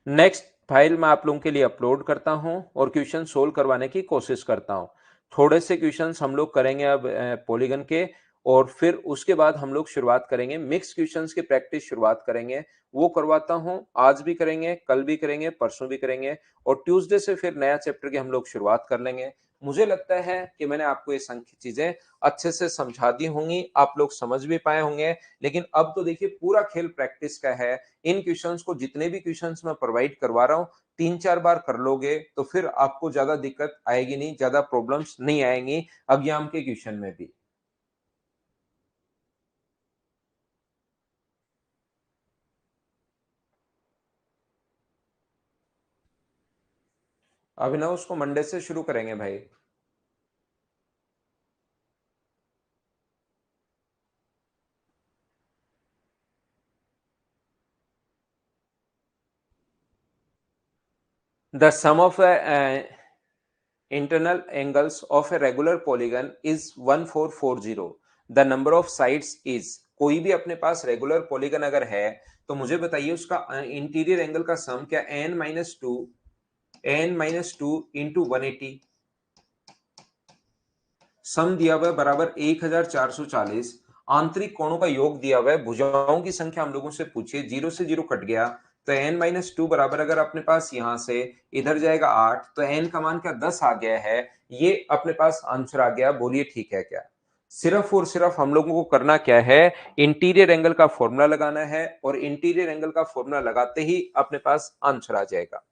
नेक्स्ट फाइल मैं आप लोगों के लिए अपलोड करता हूं और क्वेश्चन सोल्व करवाने की कोशिश करता हूं। थोड़े से क्वेश्चंस हम लोग करेंगे अब पॉलीगन के, और फिर उसके बाद हम लोग शुरुआत करेंगे मिक्स क्वेश्चंस की प्रैक्टिस शुरुआत करेंगे। वो करवाता हूं, आज भी करेंगे, कल भी करेंगे, परसों भी करेंगे, और ट्यूसडे से फिर नया चैप्टर की हम लोग शुरुआत कर लेंगे। मुझे लगता है कि मैंने आपको ये संख्या चीजें अच्छे से समझा दी होंगी, आप लोग समझ भी पाए होंगे। लेकिन अब तो देखिए पूरा खेल प्रैक्टिस का है। इन क्वेश्चंस को, जितने भी क्वेश्चंस मैं प्रोवाइड करवा रहा हूं, 3-4 बार कर लोगे तो फिर आपको ज्यादा दिक्कत आएगी नहीं, ज्यादा प्रॉब्लम्स नहीं आएंगी एग्जाम के क्वेश्चन में भी। अभिनव उसको मंडे से शुरू करेंगे भाई। The sum of internal angles of a regular polygon is 1440. The number of sides is, कोई भी अपने पास रेगुलर पॉलीगन अगर है तो मुझे बताइए उसका इंटीरियर एंगल का सम क्या, n-2 इंटू 180, सम दिया हुआ है बराबर 1440। आंतरिक कोणों का योग दिया हुआ है, भुजाओं की संख्या हम लोगों से पूछिए, जीरो से जीरो कट गया तो n-2 बराबर, अगर अपने पास यहां से इधर जाएगा 8 तो n का मान क्या 10 आ गया है। ये अपने पास आंसर आ गया। बोलिए ठीक है क्या? सिर्फ और सिर्फ हम लोगों को करना क्या है, इंटीरियर एंगल का फॉर्मूला लगाना है, और इंटीरियर एंगल का फॉर्मूला लगाते ही अपने पास आंसर आ जाएगा।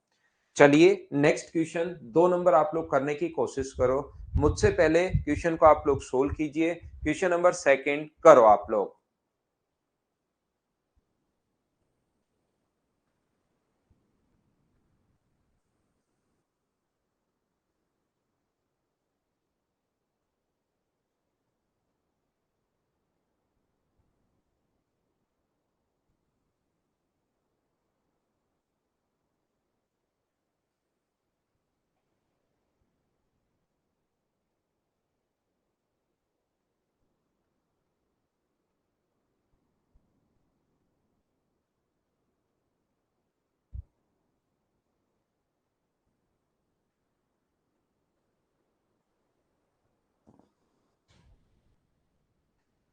चलिए नेक्स्ट क्वेश्चन 2 नंबर आप लोग करने की कोशिश करो। मुझसे पहले क्वेश्चन को आप लोग सोल्व कीजिए। क्वेश्चन नंबर सेकंड करो आप लोग।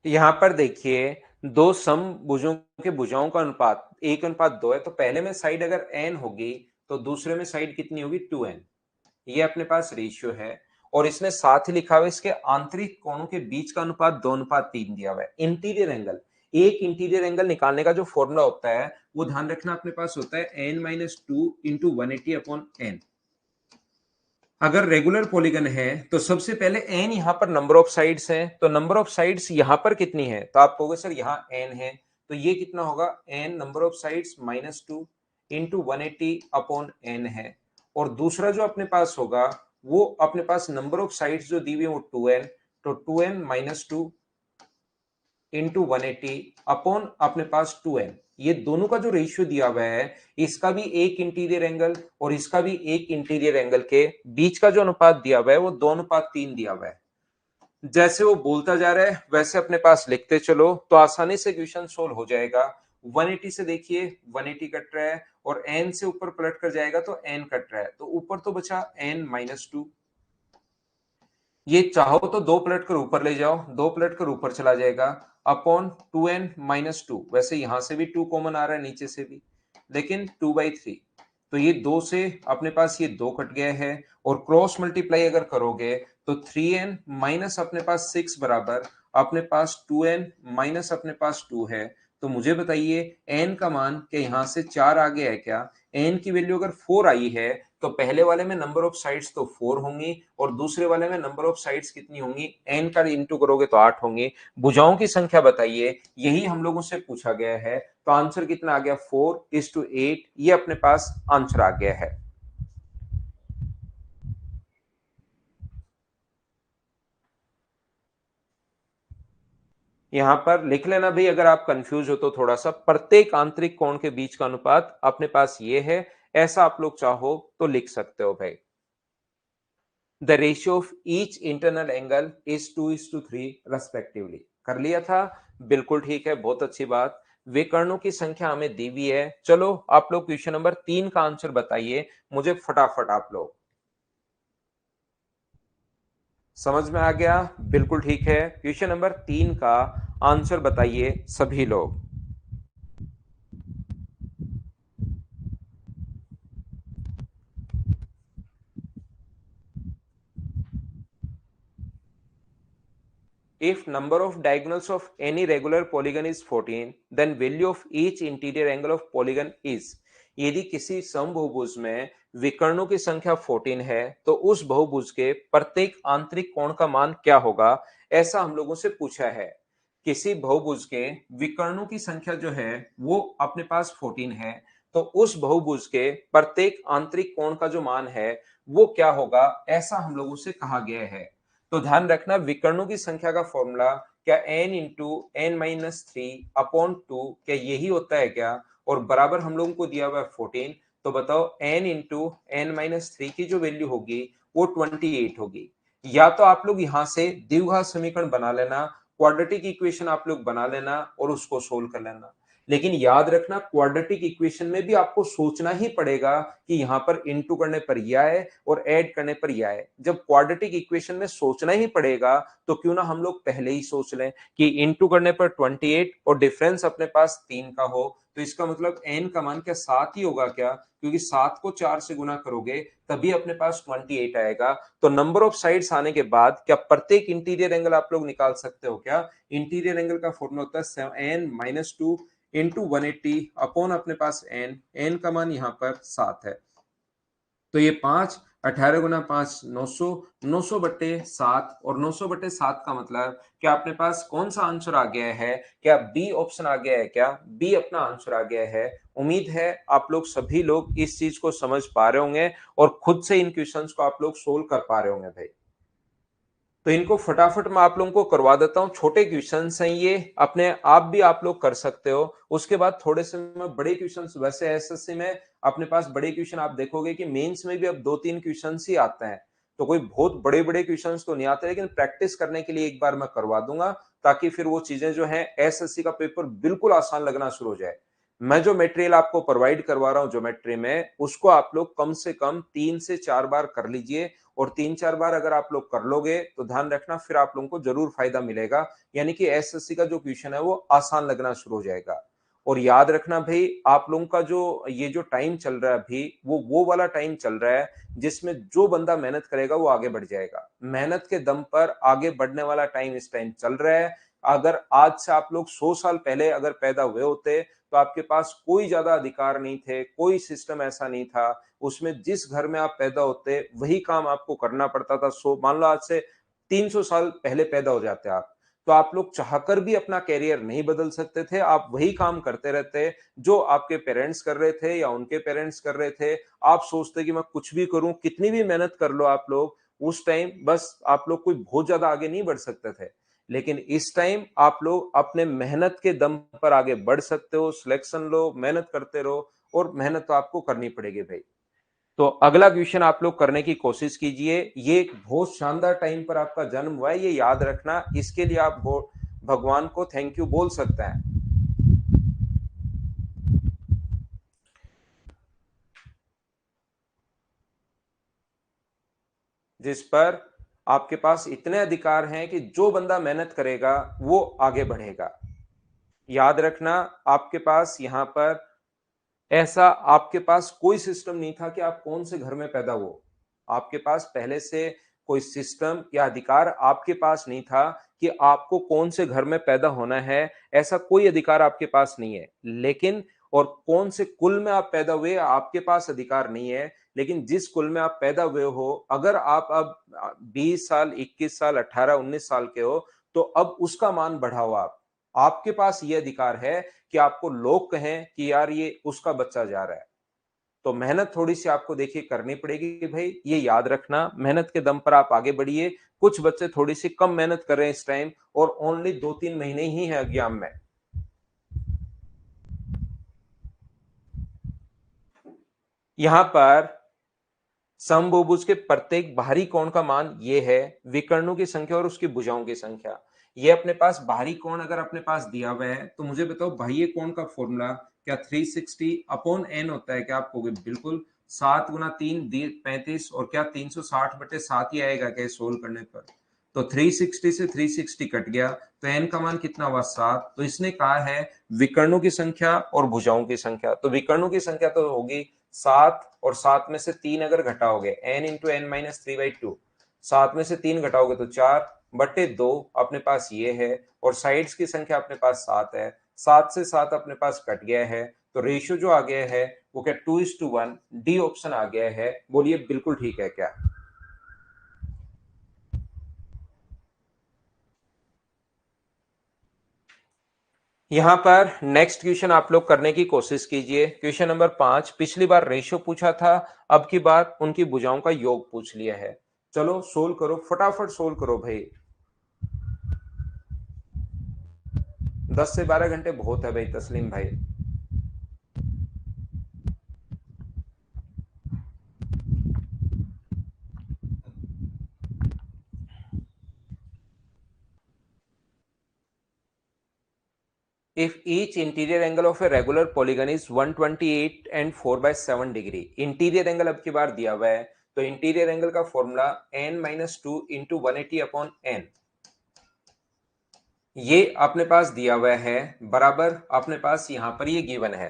यहाँ पर देखिए, दो समभुजों के भुजाओं का अनुपात 1:2 है, तो पहले में साइड अगर n होगी तो दूसरे में साइड कितनी होगी 2n। ये अपने पास रेशियो है। और इसने साथ ही लिखा हुआ है इसके आंतरिक कोणों के बीच का अनुपात 2:3 दिया हुआ है। इंटीरियर एंगल, एक इंटीरियर एंगल निकालने का जो फॉर्मूला होता है वो ध्यान रखना अपने पास होता है n-2 इंटू 180/n। अगर रेगुलर पॉलीगन है तो सबसे पहले n यहां पर नंबर ऑफ साइड्स है, तो नंबर ऑफ साइड्स यहां पर कितनी है, तो आप कहोगे सर यहां n है, तो ये कितना होगा n number of sides -2 into 180/n है। और दूसरा जो अपने पास होगा वो अपने पास नंबर ऑफ साइड्स जो दी हुई है वो 2n, तो 2n-2 इंटू 180 अपॉन अपने पास 2n। ये दोनों का जो रेशियो दिया हुआ है, इसका भी एक इंटीरियर एंगल और इसका भी एक इंटीरियर एंगल के बीच का जो अनुपात दिया हुआ है वो 2:3 दिया हुआ है। जैसे वो बोलता जा रहा है वैसे अपने पास लिखते चलो तो आसानी से क्वेश्चन सोल्व हो जाएगा। 180 से देखिए 180 कट रहा है और n से ऊपर पलट कर जाएगा तो n कट रहा है, तो ऊपर तो बचा n-2। ये चाहो तो दो पलट कर ऊपर ले जाओ, दो पलट कर ऊपर चला जाएगा अपॉन 2n-2। वैसे यहां से भी 2 कॉमन आ रहा है नीचे से भी, लेकिन 2/3। तो ये दो से अपने पास ये दो कट गया है और क्रॉस मल्टीप्लाई अगर करोगे तो 3n माइनस अपने पास 6 बराबर अपने पास 2n माइनस अपने पास 2 है। तो मुझे बताइए n का मान क्या यहां से 4 आ गया है क्या? n की वैल्यू अगर 4 आई है तो पहले वाले में नंबर ऑफ साइड्स तो 4 होंगी और दूसरे वाले में नंबर ऑफ साइड्स कितनी होंगी, n का इंटू करोगे तो 8 होंगी। भुजाओं की संख्या बताइए, यही हम लोगों से पूछा गया है। तो आंसर कितना आ गया 4:8, ये अपने पास आंसर आ गया है। यहां पर लिख लेना भाई, अगर आप कंफ्यूज हो तो थोड़ा सा, प्रत्येक आंतरिक कोण के बीच का अनुपात अपने पास ये है, ऐसा आप लोग चाहो तो लिख सकते हो भाई। The ratio of each internal angle is 2:3 respectively. कर लिया था, बिल्कुल ठीक है, बहुत अच्छी बात। विकर्णों की संख्या हमें दी हुई है। चलो आप लोग क्वेश्चन नंबर 3 का आंसर बताइए मुझे फटाफट। आप लोग समझ में आ गया, बिल्कुल ठीक है। क्वेश्चन नंबर 3 का आंसर बताइए सभी लोग। If number of diagonals of any regular polygon is 14, then value of each interior angle of polygon is। यदि किसी समबहुभुज में विकर्णों की संख्या 14 है तो उस बहुभुज के प्रत्येक आंतरिक कोण का मान क्या होगा, ऐसा हम लोगों से पूछा है। किसी बहुभुज के विकर्णों की संख्या जो है वो अपने पास 14 है, तो उस बहुभुज के प्रत्येक आंतरिक कोण का जो मान है वो क्या होगा, ऐसा हम लोगों से कहा गया है। तो ध्यान रखना विकर्णों की संख्या का फॉर्मूला क्या n इंटू n-3 अपॉन 2 क्या यही होता है क्या, और बराबर हम लोगों को दिया हुआ है 14। तो बताओ n इंटू n-3 की जो वैल्यू होगी वो 28 होगी। या तो आप लोग यहां से द्विघात समीकरण बना लेना, क्वाड्रेटिक इक्वेशन आप लोग बना लेना और उसको सोल्व कर लेना। लेकिन याद रखना क्वाड्रेटिक इक्वेशन में भी आपको सोचना ही पड़ेगा कि यहां पर इनटू करने पर यह है और ऐड करने पर यह है। जब क्वाड्रेटिक इक्वेशन में सोचना ही पड़ेगा तो क्यों ना हम लोग पहले ही सोच लें कि इनटू करने पर 28 और डिफरेंस अपने पास 3 का हो, तो इसका मतलब n का मान क्या 7 ही होगा क्या, क्योंकि 7 को 4 से गुना करोगे तभी अपने पास 28 आएगा। तो नंबर ऑफ साइड्स आने के बाद क्या प्रत्येक इंटीरियर एंगल आप लोग निकाल सकते हो क्या? इंटीरियर एंगल का फॉर्मूला होता है n-2 इंटू 180 अपॉन अपने पास n का मान यहाँ पर 7 है। तो ये 5 18 गुना 5 900, 900/7 और 900/7 का मतलब क्या अपने पास कौन सा आंसर आ गया है, क्या बी ऑप्शन आ गया है क्या? बी अपना आंसर आ गया है। उम्मीद है आप लोग सभी लोग इस चीज को समझ पा रहे होंगे और खुद से इन क्वेश्चंस को आप लोग सोल्व कर पा रहे होंगे भाई। तो इनको फटाफट मैं आप लोगों को करवा देता हूं। छोटे क्वेश्चंस हैं ये, अपने आप भी आप लोग कर सकते हो। उसके बाद थोड़े से मैं बड़े क्वेश्चंस, वैसे एसएससी में अपने पास बड़े क्वेश्चन आप देखोगे कि मेंस में भी अब 2-3 क्वेश्चंस ही आते हैं, तो कोई बहुत बड़े बड़े क्वेश्चंस तो नहीं आते, लेकिन प्रैक्टिस करने के लिए एक बार मैं करवा दूंगा ताकि फिर वो चीजें जो है एसएससी का पेपर बिल्कुल आसान लगना शुरू हो जाए। मैं जो मटेरियल आपको प्रोवाइड करवा रहा हूं ज्योमेट्री में, उसको आप लोग कम से कम 3 से 4 बार कर लीजिए, और 3-4 बार अगर आप लोग कर लोगे तो ध्यान रखना फिर आप लोगों को जरूर फायदा मिलेगा, यानी कि एसएससी का जो क्वेश्चन है वो आसान लगना शुरू हो जाएगा। और याद रखना भाई, आप लोगों का जो ये जो टाइम चल रहा है अभी, वो वाला टाइम चल रहा है जिसमें जो बंदा मेहनत करेगा वो आगे बढ़ जाएगा। मेहनत के दम पर आगे बढ़ने वाला टाइम इस टाइम चल रहा है। अगर आज से आप लोग 100 साल पहले अगर पैदा हुए होते तो आपके पास कोई ज्यादा अधिकार नहीं थे, कोई सिस्टम ऐसा नहीं था। उसमें जिस घर में आप पैदा होते वही काम आपको करना पड़ता था। सो मान लो आज से 300 साल पहले पैदा हो जाते आप, तो आप लोग चाहकर भी अपना कैरियर नहीं बदल सकते थे। आप वही काम करते रहते जो आपके पेरेंट्स कर रहे थे या उनके पेरेंट्स कर रहे थे। आप सोचते कि मैं कुछ भी करूं, कितनी भी मेहनत कर लो आप लोग, उस टाइम बस आप लोग कोई बहुत ज्यादा आगे नहीं बढ़ सकते थे। लेकिन इस टाइम आप लोग अपने मेहनत के दम पर आगे बढ़ सकते हो। सिलेक्शन लो, मेहनत करते रहो, और मेहनत तो आपको करनी पड़ेगी भाई। तो अगला क्वेश्चन आप लोग करने की कोशिश कीजिए। ये एक बहुत शानदार टाइम पर आपका जन्म हुआ है, ये याद रखना। इसके लिए आप भगवान को थैंक यू बोल सकते हैं। जिस पर आपके पास इतने अधिकार हैं कि जो बंदा मेहनत करेगा वो आगे बढ़ेगा। याद रखना, आपके पास यहां पर ऐसा आपके पास कोई सिस्टम नहीं था कि आप कौन से घर में पैदा हो। आपके पास पहले से कोई सिस्टम या अधिकार आपके पास नहीं था कि आपको कौन से घर में पैदा होना है। ऐसा कोई अधिकार आपके पास नहीं है। लेकिन और कौन से कुल में आप पैदा हुए आपके पास अधिकार नहीं है। लेकिन जिस कुल में आप पैदा हुए हो, अगर आप अब 20 साल, 21 साल, 18, 19 साल के हो, तो अब उसका मान बढ़ाओ। आप आपके पास ये अधिकार है कि आपको लोग कहें कि यार ये उसका बच्चा जा रहा है। तो मेहनत थोड़ी सी आपको देखिए करनी पड़ेगी भाई, ये याद रखना। मेहनत के दम पर आप आगे बढ़िए। कुछ बच्चे थोड़ी सी कम मेहनत कर रहे हैं इस टाइम, और ओनली 2-3 महीने ही है एग्जाम में। यहां पर समबहुभुज के प्रत्येक बाहरी कोण का मान ये है, विकर्णों की संख्या और उसकी भुजाओं की संख्या। ये अपने पास बाहरी कोण अगर अपने पास दिया हुआ है, तो मुझे बताओ बाह्य कोण का फॉर्मूला क्या 360 अपॉन एन होता है क्या? आपको बिल्कुल 7 गुना 3 35, और क्या 360/7 ही आएगा क्या सोल्व करने पर? तो 360 से 360 कट गया, तो एन का मान कितना हुआ? 7। तो इसने कहा है विकर्णों की संख्या और भुजाओं की संख्या। तो विकर्णों की संख्या तो होगी 7, और 7 में से 3 अगर घटाओगे, n इंटू एन माइनस 3/2, 7 में से 3 घटाओगे तो 4/2 अपने पास ये है। और साइड्स की संख्या अपने पास 7 है। 7 से 7 अपने पास कट गया है, तो रेशियो जो आ गया है वो क्या 2:1। डी ऑप्शन आ गया है। बोलिए बिल्कुल ठीक है क्या? यहां पर नेक्स्ट क्वेश्चन आप लोग करने की कोशिश कीजिए। Question number 5। पिछली बार रेशियो पूछा था, अब की बार उनकी भुजाओं का योग पूछ लिया है। चलो सोल्व करो, फटाफट सोल्व करो भाई। 10 से 12 घंटे बहुत है भाई तस्लीम भाई। If each interior angle of a regular polygon is 128 and 4/7 degree, interior angle अब की बार दिया हुआ है, तो इंटीरियर एंगल का formula n-2 into 180 upon n, ये अपने पास दिया हुआ है। बराबर अपने पास यहाँ पर ये गिवन है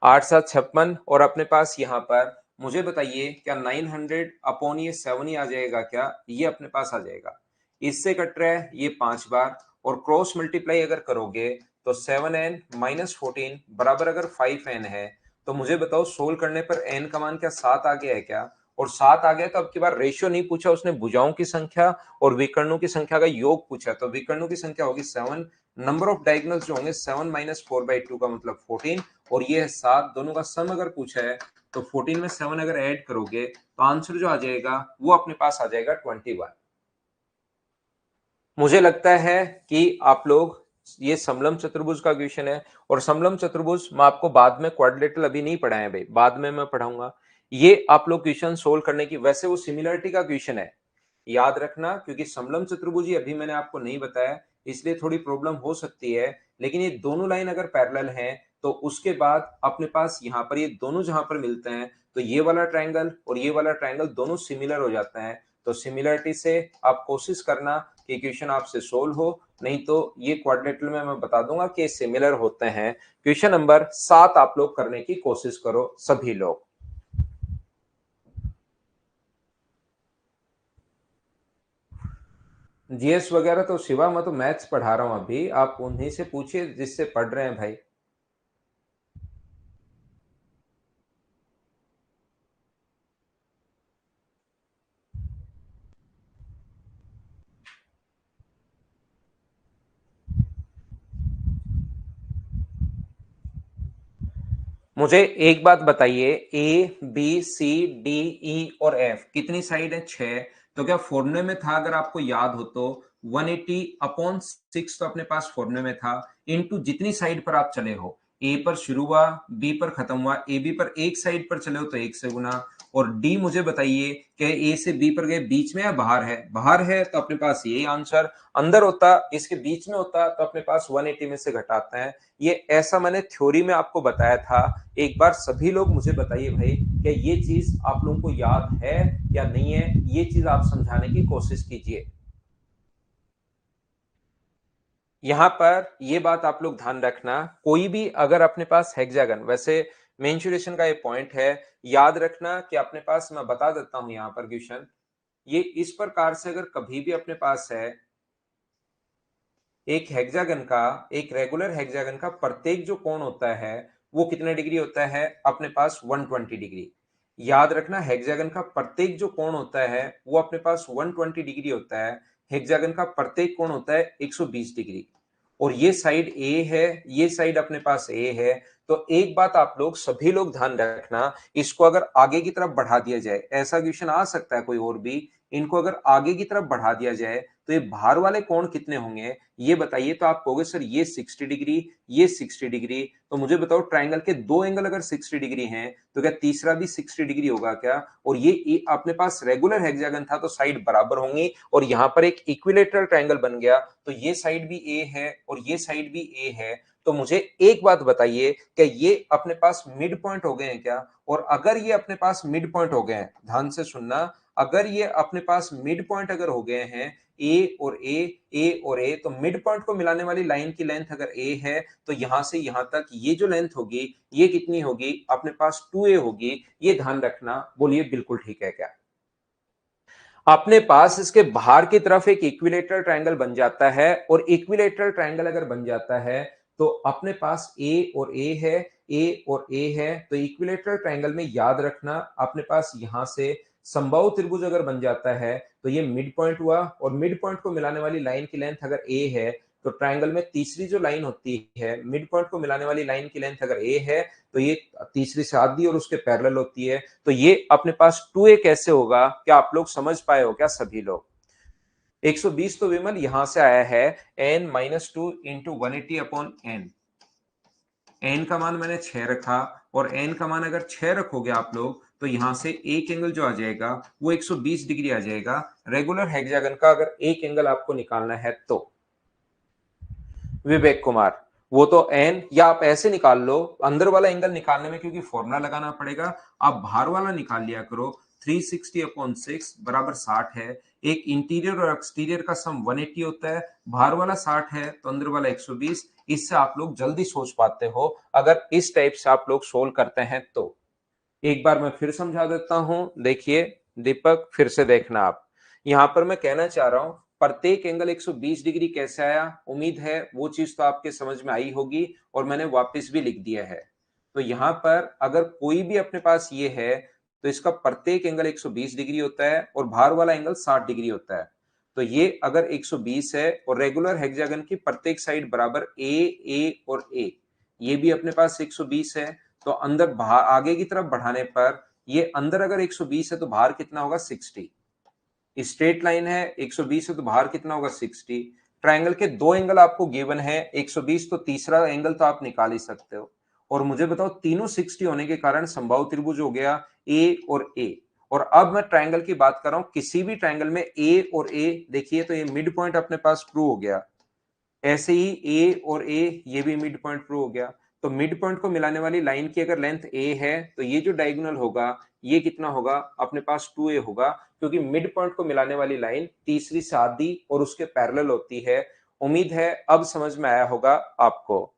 8-7-56, और अपने पास यहाँ पर मुझे बताइए क्या 900 अपॉन ये 7 ही आ जाएगा क्या? ये अपने पास आ जाएगा। इससे कट रहा है ये 5 बार, और क्रॉस मल्टीप्लाई अगर करोगे तो 7n-14 बराबर अगर 5n है, तो मुझे बताओ सोल्व करने पर n का मान क्या 7 आ गया है क्या? और 7 आ गया तो अब की बार रेशियो नहीं पूछा उसने, भुजाओं की संख्या और विकर्णों की संख्या का योग पूछा। तो विकर्णों की संख्या होगी 7, नंबर ऑफ डायगोनल्स जो होंगे 7-4/2 का मतलब 14, और ये है 7। दोनों का सम अगर पूछा है तो 14 में 7 अगर ऐड करोगे तो आंसर जो आ जाएगा वो अपने पास आ जाएगा 21। मुझे लगता है कि आप लोग, ये समलम चतुर्भुज का क्वेश्चन है, और समलम चतुर्भुज मैं आपको बाद में क्वाड्रिलेटरल अभी नहीं पढ़ाए भाई, बाद में मैं पढ़ाऊंगा। ये आप लोग क्वेश्चन सोल्व करने की, वैसे वो सिमिलरिटी का क्वेश्चन है, याद रखना। क्योंकि समलम चतुर्भुज ही अभी मैंने आपको नहीं बताया, इसलिए थोड़ी प्रॉब्लम हो सकती है। लेकिन ये दोनों लाइन अगर पैरेलल हैं तो उसके बाद अपने पास यहाँ पर ये दोनों जहां पर मिलते हैं तो ये वाला ट्रायंगल और ये वाला ट्रायंगल दोनों सिमिलर हो जाते हैं। तो सिमिलरिटी से आप कोशिश करना कि इक्वेशन आपसे सोल्व हो, नहीं तो ये क्वाड्रेटिकल में मैं बता दूंगा कि सिमिलर होते हैं। क्वेश्चन नंबर 7 आप लोग करने की कोशिश करो सभी लोग। जीएस वगैरह तो शिवा, मैं तो मैथ्स पढ़ा रहा हूं अभी, आप उन्हीं से पूछिए जिससे पढ़ रहे हैं भाई। मुझे एक बात बताइए, ए बी सी डी ई और एफ कितनी साइड है? 6। तो क्या फॉर्मूले में था, अगर आपको याद हो तो 180 अपॉन 6 तो अपने पास फॉर्मूले में था, इनटू जितनी साइड पर आप चले हो, ए पर शुरू हुआ बी पर खत्म हुआ, ए बी पर एक साइड पर चले हो तो एक से गुना, और डी मुझे बताइए कि ए से बी पर गए बीच में या बाहर है? बाहर है तो अपने पास यही आंसर, अंदर होता इसके बीच में होता तो अपने पास 180 में से घटाते हैं। ये ऐसा मैंने थ्योरी में आपको बताया था। एक बार सभी लोग मुझे बताइए भाई क्या ये चीज आप लोगों को याद है या नहीं है, ये चीज आप समझाने की कोशिश कीजिए। यहां पर ये बात आप लोग ध्यान रखना, कोई भी अगर अपने पास हेक्सागन, वैसे मेंसुरेशन का ये पॉइंट है, याद रखना कि अपने पास, मैं बता देता हूं यहां पर क्वेश्चन, ये इस प्रकार से अगर कभी भी अपने पास है एक हेक्सागन का, एक रेगुलर हेक्सागन का प्रत्येक जो कोण होता है वो कितने डिग्री होता है? अपने पास 120 डिग्री। याद रखना हेक्सागन का प्रत्येक जो कोण होता है वो अपने पास 120 डिग्री होता है। हेक्सागन का प्रत्येक कोण होता है 120 डिग्री। और ये साइड ए है, ये साइड अपने पास ए है। तो एक बात आप लोग सभी लोग ध्यान रखना, इसको अगर आगे की तरफ बढ़ा दिया जाए, ऐसा क्वेश्चन आ सकता है कोई और भी, इनको अगर आगे की तरफ बढ़ा दिया जाए तो ये बाहर वाले कोण कितने होंगे ये बताइए। तो आप कहोगे सर ये 60 डिग्री, ये 60 डिग्री, तो मुझे बताओ ट्रायंगल के दो एंगल अगर 60 डिग्री हैं तो क्या तीसरा भी 60 डिग्री होगा क्या? और ये अपने पास रेगुलर हेक्सागन था तो साइड बराबर होंगी, और यहां पर एक इक्विलेटरल ट्रायंगल बन गया तो ये साइड भी ए है और ये साइड भी ए है। तो मुझे एक बात बताइए कि ये अपने पास मिड पॉइंट हो गए हैं क्या? और अगर ये अपने पास मिड पॉइंट हो गए हैं, ध्यान से सुनना, अगर ये अपने पास मिड पॉइंट अगर हो गए हैं ए और ए और ए, तो मिड पॉइंट को मिलाने वाली लाइन की लेंथ अगर ए है तो यहां से यहां तक ये जो लेंथ होगी ये कितनी होगी? अपने पास 2a होगी। ये ध्यान रखना, बोलिए बिल्कुल ठीक है क्या? अपने पास इसके बाहर की तरफ एक इक्विलेटरल ट्रायंगल बन जाता है, और इक्विलेटरल ट्रायंगल अगर बन जाता है तो अपने पास ए और ए है, ए और ए है, तो इक्विलेटरल ट्रायंगल में याद रखना अपने पास यहां से समबाहु त्रिभुज अगर बन जाता है तो ये मिड पॉइंट हुआ, और मिड पॉइंट को मिलाने वाली लाइन की लेंथ अगर ए है तो ट्रायंगल में तीसरी जो लाइन होती है, मिड पॉइंट को मिलाने वाली लाइन की लेंथ अगर ए है तो ये तीसरी से आधी और उसके पैरेलल होती है। तो ये अपने पास 2a कैसे होगा, क्या आप लोग समझ पाए हो क्या सभी लोग? 120 तो विमल यहां से आया है n minus two into 180 upon n. N का मान मैंने 6 रखा, और एन का मान अगर 6 रखोगे आप लोग तो यहां से एक एंगल जो आ जाएगा वो 120 डिग्री आ जाएगा। रेगुलर हेक्सागन का अगर एक एंगल आपको निकालना है तो विवेक कुमार, वो तो एन, या आप ऐसे निकाल लो, अंदर वाला एंगल निकालने में क्योंकि फॉर्मूला लगाना पड़ेगा, आप बाहर वाला निकाल लिया करो। 360 अपॉन 6 बराबर 60 है। एक इंटीरियर और एक्सटीरियर का सम 180 होता है, बाहर वाला 60 है तो अंदर वाला 120। इससे आप लोग जल्दी सोच पाते हो अगर इस टाइप से आप लोग सोल्व करते हैं तो। एक बार मैं फिर समझा देता हूं, देखिए दीपक फिर से देखना आप, यहां पर मैं कहना चाह रहा हूं प्रत्येक एंगल 120 डिग्री कैसे आया, उम्मीद है वो चीज तो आपके समझ में आई होगी, और मैंने वापस भी लिख दिया है। तो यहां पर अगर कोई भी अपने पास ये है तो इसका प्रत्येक एंगल 120 डिग्री होता है और बाहर वाला एंगल 60 डिग्री होता है। तो ये अगर 120 है और रेगुलर हेक्सागन की प्रत्येक साइड बराबर ए और ए, ये भी अपने पास 120 है, तो अंदर बाहर आगे की तरफ बढ़ाने पर ये अंदर अगर 120 है तो बाहर कितना होगा? 60। स्ट्रेट लाइन है, 120 है तो बाहर कितना होगा? 60। ट्रायंगल के दो एंगल आपको गिवन है, 120 तो तीसरा एंगल तो आप निकाल ही सकते हो। और मुझे बताओ तीनों 60 होने के कारण समबाहु त्रिभुज हो गया ए और ए। और अब मैं ट्रायंगल की बात कर रहा हूं, किसी भी ट्रायंगल में ए और ए देखिए तो ये मिड पॉइंट अपने पास प्रूव हो गया। ऐसे ही ए और ए ये भी मिड पॉइंट प्रूव हो गया। तो मिड पॉइंट को मिलाने वाली लाइन की अगर लेंथ a है तो ये जो डायगोनल होगा ये कितना होगा, अपने पास 2a होगा, क्योंकि मिड पॉइंट को मिलाने वाली लाइन तीसरी से आधी और उसके पैरेलल होती है। उम्मीद है अब समझ में आया होगा आपको।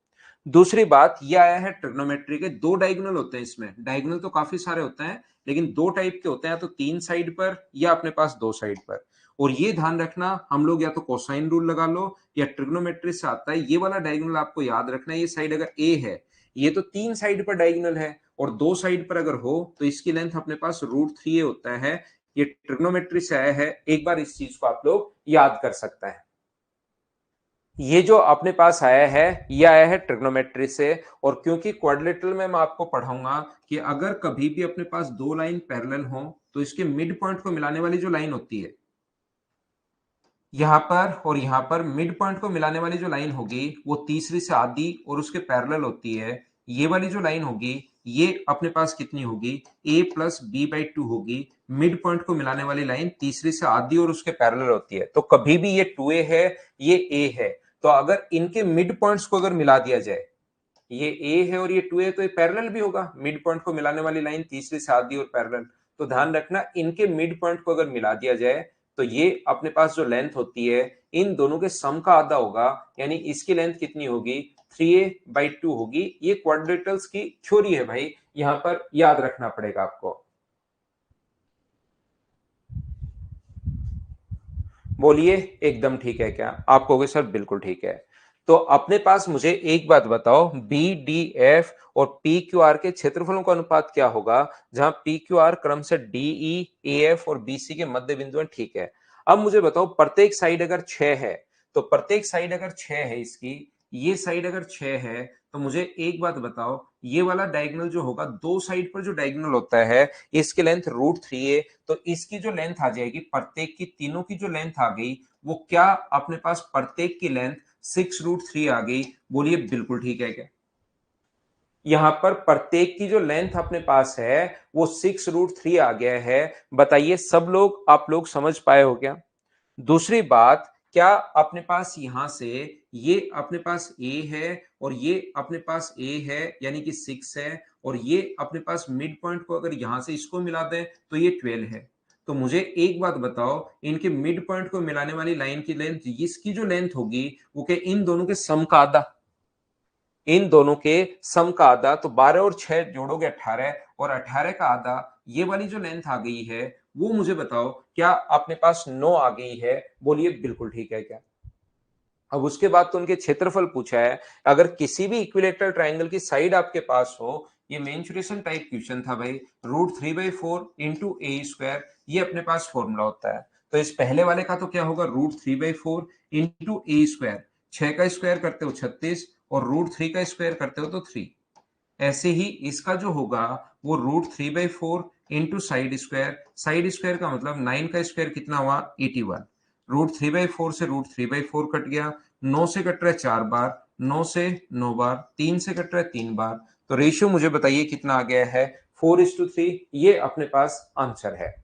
दूसरी बात ये आया है ट्रिग्नोमेट्री के दो डायगोनल होते हैं, इसमें डायगोनल तो काफी सारे होते हैं लेकिन दो टाइप के होते हैं, या तो तीन साइड पर या अपने पास दो साइड पर। और ये ध्यान रखना हम लोग या तो कोसाइन रूल लगा लो या ट्रिग्नोमेट्री से आता है, ये वाला डायगोनल आपको याद रखना है। ये साइड अगर ए है, ये तो तीन साइड पर डायगोनल है, और दो साइड पर अगर हो तो इसकी लेंथ अपने पास √3a होता है। ये ट्रिग्नोमेट्री से आया है, एक बार इस चीज को आप लोग याद कर सकते हैं। ये जो अपने पास आया है ये आया है ट्रिग्नोमेट्री से। और क्योंकि क्वाड्रिलेटरल में मैं आपको पढ़ाऊंगा कि अगर कभी भी अपने पास दो लाइन पैरेलल हो तो इसके मिड पॉइंट को मिलाने वाली जो लाइन होती है यहां पर और यहां पर, मिड पॉइंट को मिलाने वाली जो लाइन होगी वो तीसरी से आधी और उसके पैरेलल होती है। ये वाली जो लाइन होगी ये अपने पास कितनी होगी, a+b/2 होगी। मिड पॉइंट को मिलाने वाली लाइन तीसरी से आधी और उसके पैरेलल होती है, तो कभी भी ये 2a है ये a है, तो अगर इनके मिड पॉइंट्स को अगर मिला दिया जाए, ये a है और ये 2a, तो ये पैरेलल भी होगा। मिड पॉइंट को मिलाने वाली लाइन तीसरी से आधी और पैरेलल, तो ध्यान रखना इनके मिड पॉइंट को अगर मिला दिया जाए तो ये अपने पास जो लेंथ होती है इन दोनों के सम का आधा होगा, यानी इसकी लेंथ कितनी होगी, 3a/2 होगी। ये क्वाड्रिलेटरल्स की थ्योरी है भाई, यहां पर याद रखना पड़ेगा आपको। बोलिए एकदम ठीक है क्या? आप कहोगे सर बिल्कुल ठीक है। तो अपने पास मुझे एक बात बताओ, बी डी एफ और पी क्यू आर के क्षेत्रफलों का अनुपात क्या होगा, जहां पी क्यू आर क्रम से डी ई ए एफ और बी सी के मध्य बिंदु हैं, ठीक है। अब मुझे बताओ प्रत्येक साइड अगर 6 है, तो प्रत्येक साइड अगर 6 है इसकी, ये साइड अगर 6 है, तो मुझे एक बात बताओ, ये वाला डायगोनल जो होगा दो साइड पर जो डायगोनल होता है इसकी लेंथ √3a, तो इसकी जो लेंथ आ जाएगी प्रत्येक की, तीनों की जो लेंथ आ गई वो क्या, अपने पास प्रत्येक की लेंथ 6√3 आ गई। बोलिए बिल्कुल ठीक है क्या? यहां पर प्रत्येक की जो लेंथ अपने पास है वो 6√3 आ गया है। बताइए सब लोग, आप लोग समझ पाए हो क्या? दूसरी बात, क्या अपने पास यहां से ये अपने पास a है और ये अपने पास a है, यानी कि 6 है, और ये अपने पास मिड पॉइंट को अगर यहां से इसको मिला दें तो ये 12 है। तो मुझे एक बात बताओ, इनके मिड पॉइंट को मिलाने वाली लाइन की लेंथ, इसकी जो लेंथ होगी वो क्या इन दोनों के सम का आधा, इन दोनों के सम का आधा, तो 12 और 6 जोड़ोगे 18, और 18 का आधा ये वाली जो लेंथ आ गई है वो मुझे बताओ क्या अपने पास 9 आ गई है। बोलिए बिल्कुल ठीक है क्या? अब उसके बाद तो उनके क्षेत्रफल पूछा है। अगर किसी भी इक्विलेटरल ट्राइंगल की साइड आपके पास हो, ये मेंसुरेशन टाइप क्वेश्चन था भाई, √3/4 इंटू ए स्क्वायर, ये अपने पास फॉर्मूला होता है। तो इस पहले वाले का तो क्या होगा, √3/4 इंटू ए स्क्वायर, 6 का स्क्वायर करते हो 36 और √3 का स्क्वायर करते हो तो 3। ऐसे ही इसका जो होगा वो √3/4 इंटू साइड स्क्वायर का मतलब 9 का स्क्वायर कितना हुआ, 81। √3/4 से √3/4 कट गया, 9 से कट रहा है 4 बार, 9 से 9 बार, 3 से कट रहा है 3 बार, तो रेशियो मुझे बताइए कितना आ गया है, 4:3। ये अपने पास आंसर है।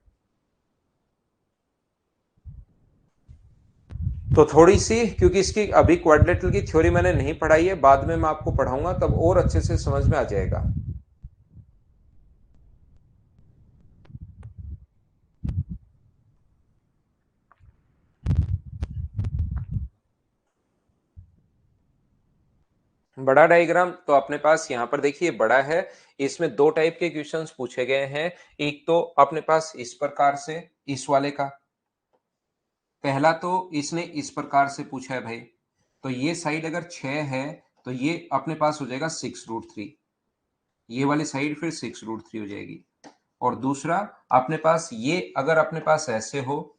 तो थोड़ी सी, क्योंकि इसकी अभी क्वाड्रिलेटरल की थ्योरी मैंने नहीं पढ़ाई है, बाद में मैं आपको पढ़ाऊंगा तब और अच्छे से समझ में आ जाएगा। बड़ा डायग्राम तो अपने पास यहाँ पर देखिए बड़ा है, इसमें दो टाइप के क्वेश्चंस पूछे गए हैं। एक तो अपने पास इस प्रकार से, इस वाले का पहला तो इसने इस प्रकार से पूछा है भाई, तो ये साइड अगर 6 है तो ये अपने पास हो जाएगा 6√3, ये वाली साइड फिर 6√3 हो जाएगी। और दूसरा अपने पास ये अगर अपने पास ऐसे हो,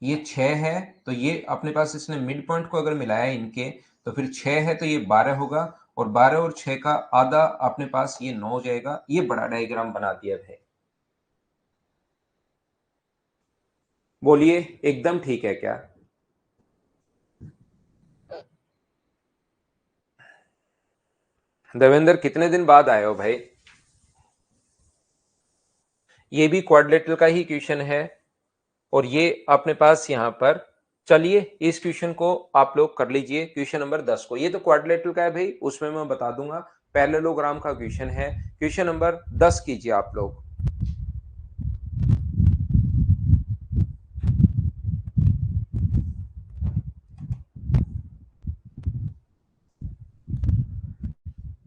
ये 6 है तो ये अपने पास इसने मिड पॉइंट को अगर मिलाया इनके, तो फिर 6 है तो ये 12 होगा, और 12 और 6 का आधा अपने पास ये 9 हो जाएगा। ये बड़ा डायग्राम बना दिया है। बोलिए एकदम ठीक है क्या? देवेंद्र कितने दिन बाद आए हो भाई? ये भी क्वाड्रिलेटरल का ही क्वेश्चन है, और ये अपने पास यहां पर चलिए इस क्वेश्चन को आप लोग कर लीजिए, क्वेश्चन नंबर 10 को। ये तो क्वाड्रिलेटरल का है भाई, उसमें मैं बता दूंगा। पैरेललोग्राम का क्वेश्चन है। क्वेश्चन नंबर 10 कीजिए आप लोग।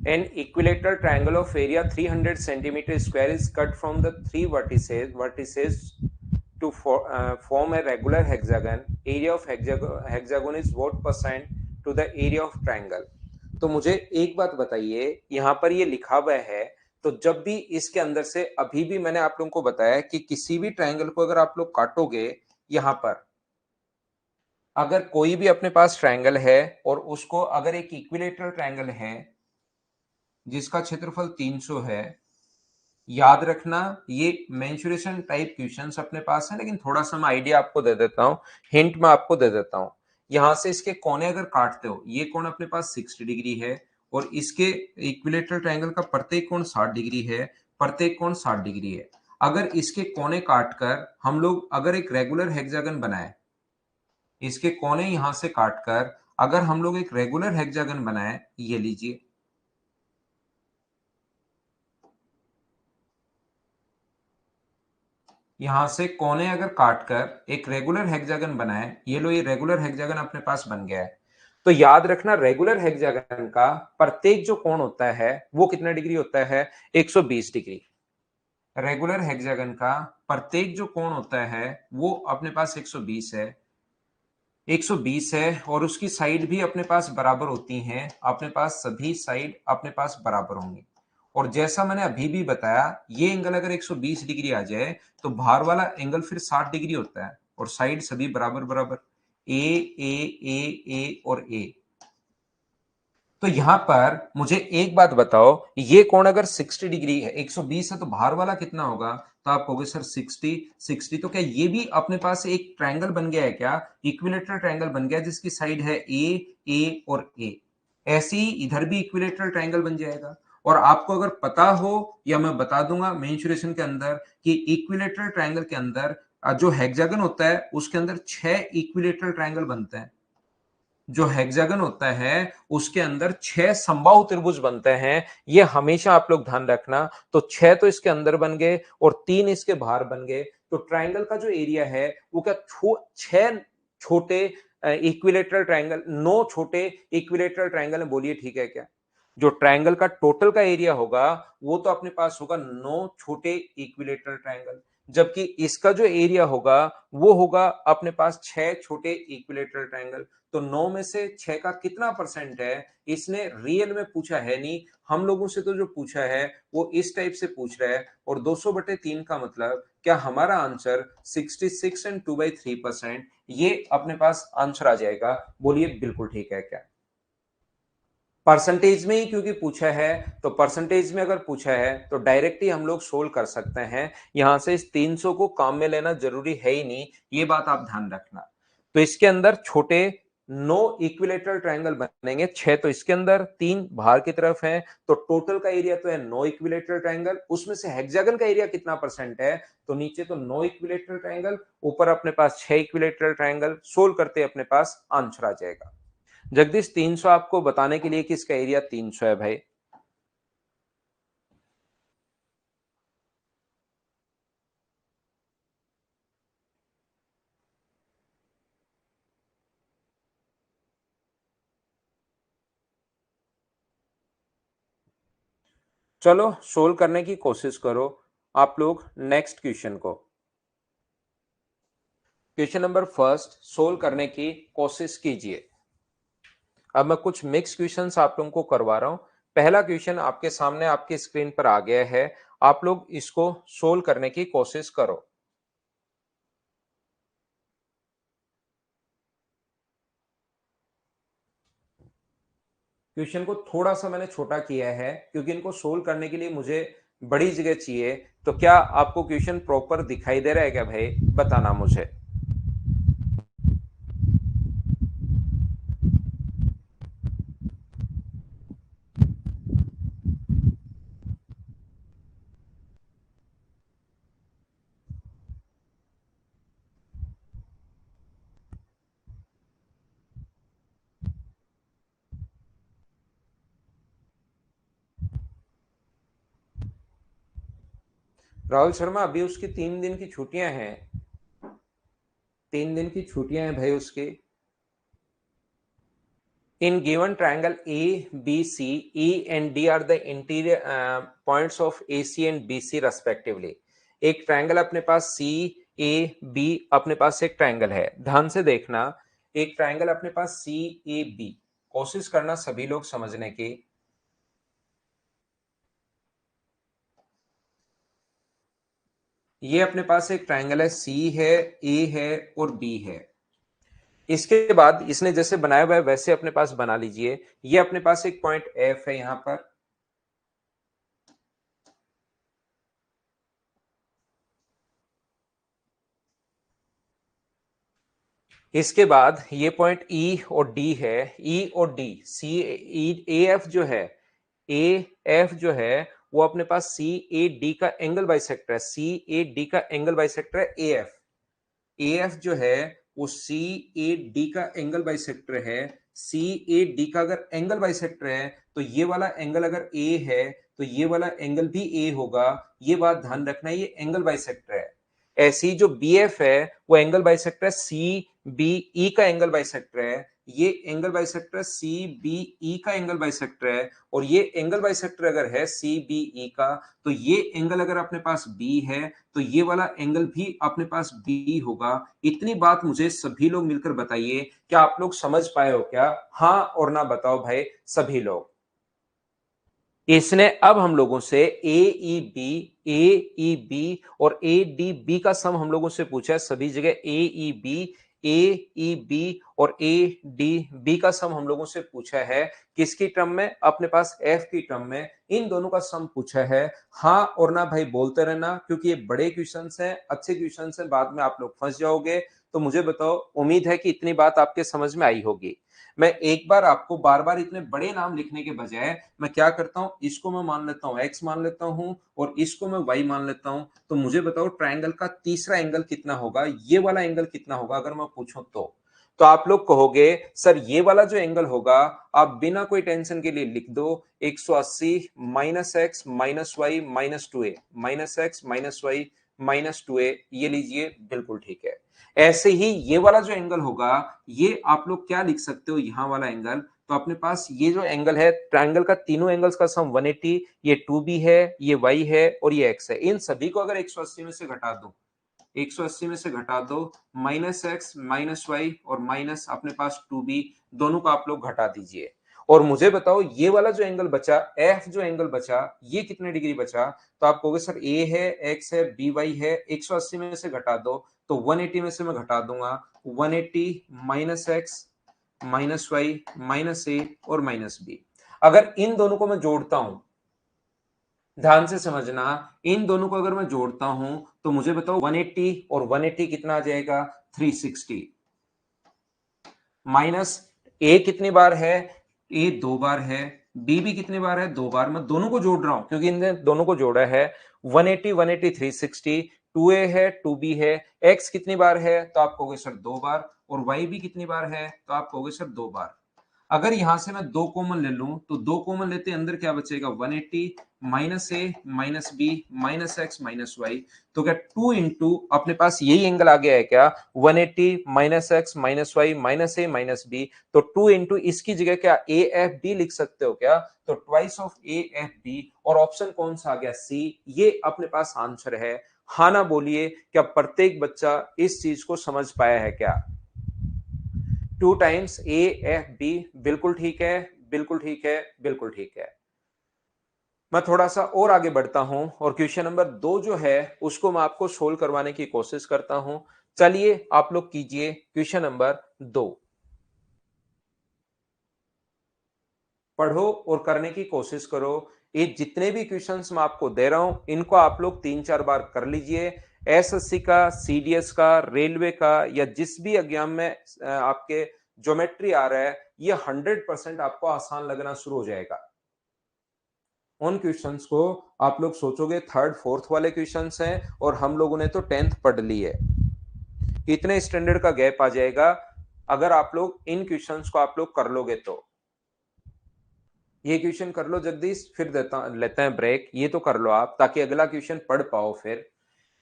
An equilateral triangle of area 300 centimeter square is cut from the three vertices to form a regular hexagon. Area of hexagon is what percent to the area of triangle? तो मुझे एक बात बताइए, यहाँ पर ये लिखा हुआ है, तो जब भी इसके अंदर से, अभी भी मैंने आप लोगों को बताया कि किसी भी ट्रायंगल को अगर आप लोग काटोगे, यहाँ पर अगर कोई भी अपने पास ट्रायंगल है और उसको अगर एक इक्विलेटरल ट्रायंगल है जिसका क्षेत्रफल 300 है, याद रखना ये मेंसुरेशन टाइप क्वेश्चंस अपने पास है, लेकिन थोड़ा सा मैं आइडिया आपको दे देता हूं, हिंट मैं आपको दे देता हूं। यहां से इसके कोने अगर काटते हो, ये कोण अपने पास 60 डिग्री है और इसके इक्विलेटरल ट्रायंगल का प्रत्येक कोण 60 डिग्री है, प्रत्येक कोण 60 डिग्री है। अगर इसके कोने काटकर हम लोग अगर एक रेगुलर हेक्सागन बनाए, इसके कोने यहां से काटकर अगर हम लोग एक रेगुलर हेक्सागन बनाए, ये लीजिए, यहां से कोने अगर काटकर एक रेगुलर हेक्सागन बनाए, ये लो, ये रेगुलर हेक्सागन अपने पास बन गया है। तो याद रखना रेगुलर हेक्सागन का प्रत्येक जो कोण होता है वो कितना डिग्री होता है? 120 डिग्री। रेगुलर हेक्सागन का प्रत्येक जो कोण होता है वो अपने पास 120 है, 120 है, और उसकी साइड भी अपने पास बराबर होती हैं, अपने पास सभी साइड अपने पास बराबर होंगी। और जैसा मैंने अभी भी बताया, ये एंगल अगर 120 डिग्री आ जाए तो बाहर वाला एंगल फिर 60 डिग्री होता है और साइड सभी बराबर बराबर, ए ए ए और ए। तो यहां पर मुझे एक बात बताओ, ये कोण अगर 60 डिग्री है, 120 है, तो बाहर वाला कितना होगा? तो आप कहोगे सर 60 60, तो क्या ये भी अपने पास एक ट्रायंगल बन गया है क्या? इक्विलेटरल ट्रायंगल बन गया जिसकी साइड है ए और ए। ऐसे ही इधर भी इक्विलेटरल ट्रायंगल बन जाएगा। और आपको अगर पता हो, या मैं बता दूंगा मेंसुरेशन के अंदर, कि इक्विलेटरल ट्रायंगल के अंदर जो हेक्सागन होता है उसके अंदर 6 इक्विलेटरल ट्रायंगल बनते हैं। जो हेक्सागन होता है उसके अंदर 6 समबाहु त्रिभुज बनते हैं, ये हमेशा आप लोग ध्यान रखना। तो 6 तो इसके अंदर बन गए और 3 इसके बाहर बन गए। तो ट्रायंगल का जो एरिया है वो क्या 6 छोटे इक्विलेटरल ट्रायंगल, 9 छोटे इक्विलेटरल ट्रायंगल है, बोलिए ठीक है क्या? जो ट्रायंगल का टोटल का एरिया होगा वो तो अपने पास होगा 9 छोटे इक्विलेटरल ट्रायंगल, जबकि इसका जो एरिया होगा वो होगा अपने पास 6 छोटे इक्विलेटरल ट्रायंगल। तो 9 में से 6 का कितना परसेंट है, इसने रियल में पूछा है नहीं, हम लोगों से तो जो पूछा है वो इस टाइप से पूछ रहा है। और 200/3 का मतलब क्या हमारा आंसर 66 एंड 2/3%, ये अपने पास आंसर आ जाएगा? बोलिए बिल्कुल ठीक है क्या? परसेंटेज में ही क्योंकि पूछा है, तो परसेंटेज में अगर पूछा है तो डायरेक्ट ही हम लोग सोल्व कर सकते हैं। यहां से इस 300 को काम में लेना जरूरी है ही नहीं, ये बात आप ध्यान रखना। तो इसके अंदर छोटे 9 इक्विलेटरल ट्रायंगल बनेंगे, 6 तो इसके अंदर, 3 बाहर की तरफ है। तो टोटल का एरिया तो है 9 इक्विलेटरल ट्रायंगल, उसमें से हेक्सागन का एरिया कितना परसेंट है? तो नीचे तो 9 इक्विलेटरल ट्रायंगल, ऊपर अपने पास 6 इक्विलेटरल ट्रायंगल, सोल्व करते अपने पास आंसर आ जाएगा। जगदीश 300 आपको बताने के लिए कि इसका एरिया 300 है भाई। चलो सोल्व करने की कोशिश करो आप लोग नेक्स्ट क्वेश्चन को। क्वेश्चन नंबर फर्स्ट सोल्व करने की कोशिश कीजिए। अब मैं कुछ मिक्स क्वेश्चंस आप लोगों को करवा रहा हूं। पहला क्वेश्चन आपके सामने आपकी स्क्रीन पर आ गया है, आप लोग इसको सोल्व करने की कोशिश करो। क्वेश्चन को थोड़ा सा मैंने छोटा किया है क्योंकि इनको सोल्व करने के लिए मुझे बड़ी जगह चाहिए। तो क्या आपको क्वेश्चन प्रॉपर दिखाई दे रहा है क्या भाई? बताना मुझे। राहुल शर्मा, अभी उसकी 3 दिन की छुट्टियां हैं, 3 दिन की छुट्टियां हैं भाई उसकी। In given triangle A, B, C, E and D are the interior points of AC and BC respectively. एक ट्रायंगल अपने पास C, A, B अपने पास एक ट्रायंगल है, ध्यान से देखना। एक ट्रायंगल अपने पास C, A, B, कोशिश करना सभी लोग समझने की। ये अपने पास एक ट्रायंगल है, C है, A है और B है। इसके बाद इसने जैसे बनाया हुआ है वैसे अपने पास बना लीजिए। ये अपने पास एक पॉइंट F है यहां पर, इसके बाद ये पॉइंट ई और डी है, ई और डी, सी ए एफ जो है, ए एफ जो है वो अपने पास सी ए डी का एंगल बाइसेक्टर है, सी ए डी का एंगल बाइसेक्टर है ए एफ। ए एफ जो है वो सी ए डी का एंगल बाइसेक्टर है। सी ए डी का अगर एंगल बाइसेक्टर है तो ये वाला एंगल अगर ए है तो ये वाला एंगल भी ए होगा। ये बात ध्यान रखना, ये एंगल बाइसेक्टर है। ऐसी जो बी एफ है वो angle bisector C B E का एंगल बाइसेक्टर है। ये angle bisector C B E का एंगल बाइसेक्टर है। और ये एंगल बाइसेक्टर अगर है सी बी ई का, तो ये एंगल अगर अपने पास बी है तो ये वाला एंगल भी अपने पास बी होगा। इतनी बात मुझे सभी लोग मिलकर बताइए, क्या आप लोग समझ पाए हो क्या? हाँ और ना बताओ भाई सभी लोग। इसने अब हम लोगों से ए ई बी और ए डी बी का सम हम लोगों से पूछा है। सभी जगह ए ई बी और ए डी बी का सम हम लोगों से पूछा है। किसकी टर्म में? अपने पास एफ की टर्म में इन दोनों का सम पूछा है। हाँ और ना भाई बोलते रहना, क्योंकि ये बड़े क्वेश्चंस हैं, अच्छे क्वेश्चंस हैं, बाद में आप लोग फंस जाओगे। तो मुझे बताओ, उम्मीद है कि इतनी बात आपके समझ में आई होगी। मैं एक बार आपको बार बार इतने बड़े नाम लिखने के बजाय मैं क्या करता हूं, इसको मैं मान लेता हूं x मान लेता हूं और इसको मैं y मान लेता हूं। तो मुझे बताओ ट्रायंगल का तीसरा एंगल कितना होगा, ये वाला एंगल कितना होगा अगर मैं पूछूं तो आप लोग कहोगे सर ये वाला जो एंगल होगा, आप बिना कोई टेंशन के लिए लिख दो 180 minus x minus Y minus 2a, minus x minus Y minus 2a, ये लीजिए, बिल्कुल ठीक है। ऐसे ही ये वाला जो एंगल होगा, ये आप लोग क्या लिख सकते हो, यहां वाला एंगल। तो अपने पास ये जो एंगल है, ट्रायंगल का तीनों एंगल्स का सम 180, ये 2b है, ये y है और ये x है। इन सभी को अगर 180 में से घटा दो, 180 में से घटा दो, माइनस एक्स माइनस वाई और माइनस अपने पास 2b, दोनों को आप लोग घटा दीजिए। और मुझे बताओ ये वाला जो एंगल बचा, एफ जो एंगल बचा, ये कितने डिग्री बचा? तो आप कहोगे सर ए है, एक्स है, बी वाई है, 180 में से घटा दो तो 180 में से मैं घटा दूंगा, 180 minus x minus Y minus A और माइनस बी। अगर इन दोनों को मैं जोड़ता हूं, ध्यान से समझना, इन दोनों को अगर मैं जोड़ता हूं तो मुझे बताओ 180 और 180 कितना आ जाएगा? 360। माइनस ए कितनी बार है? ए 2 बार है। बी भी कितनी बार है? 2 बार। मैं दोनों को जोड़ रहा हूं क्योंकि इन दोनों को जोड़ा है। 180 180 360, 2a है 2b है। x कितनी बार है? तो आप कहोगे सर 2 बार। और y भी कितनी बार है? तो आप कहोगे सर 2 बार। अगर यहां से मैं 2 कॉमन ले लूं तो 2 कॉमन लेते अंदर क्या बचेगा? 180 minus A minus B minus x minus Y. तो क्या 2 इंटू अपने पास यही एंगल आ गया है क्या? 180 minus x minus Y minus A minus B. तो 2 इंटू इसकी जगह क्या ए एफ बी लिख सकते हो क्या? तो twice of A F B. और ऑप्शन कौन सा आ गया? सी। ये अपने पास आंसर है। हाँ ना बोलिए, क्या प्रत्येक बच्चा इस चीज को समझ पाया है क्या? 2 टाइम्स ए एफ बी, बिल्कुल ठीक है, बिल्कुल ठीक है, बिल्कुल ठीक है। मैं थोड़ा सा और आगे बढ़ता हूं और क्वेश्चन नंबर 2 जो है उसको मैं आपको सोल्व करवाने की कोशिश करता हूं। चलिए आप लोग कीजिए क्वेश्चन नंबर 2, पढ़ो और करने की कोशिश करो। ये जितने भी क्वेश्चंस मैं आपको दे रहा हूं इनको आप लोग 3-4 बार कर लीजिए। एसएससी का, सीडीएस का, रेलवे का या जिस भी एग्जाम में आपके ज्योमेट्री आ रहा है, ये 100% आपको आसान लगना शुरू हो जाएगा। उन क्वेश्चंस को आप लोग सोचोगे थर्ड फोर्थ वाले क्वेश्चंस हैं और हम लोगों ने तो 10th पढ़ ली है। इतने स्टैंडर्ड का गैप आ जाएगा अगर आप लोग इन क्वेश्चंस को आप लोग कर लोगे तो। ये क्वेश्चन कर लो जगदीश, फिर लेते हैं ब्रेक। ये तो कर लो आप ताकि अगला क्वेश्चन पढ़ पाओ। फिर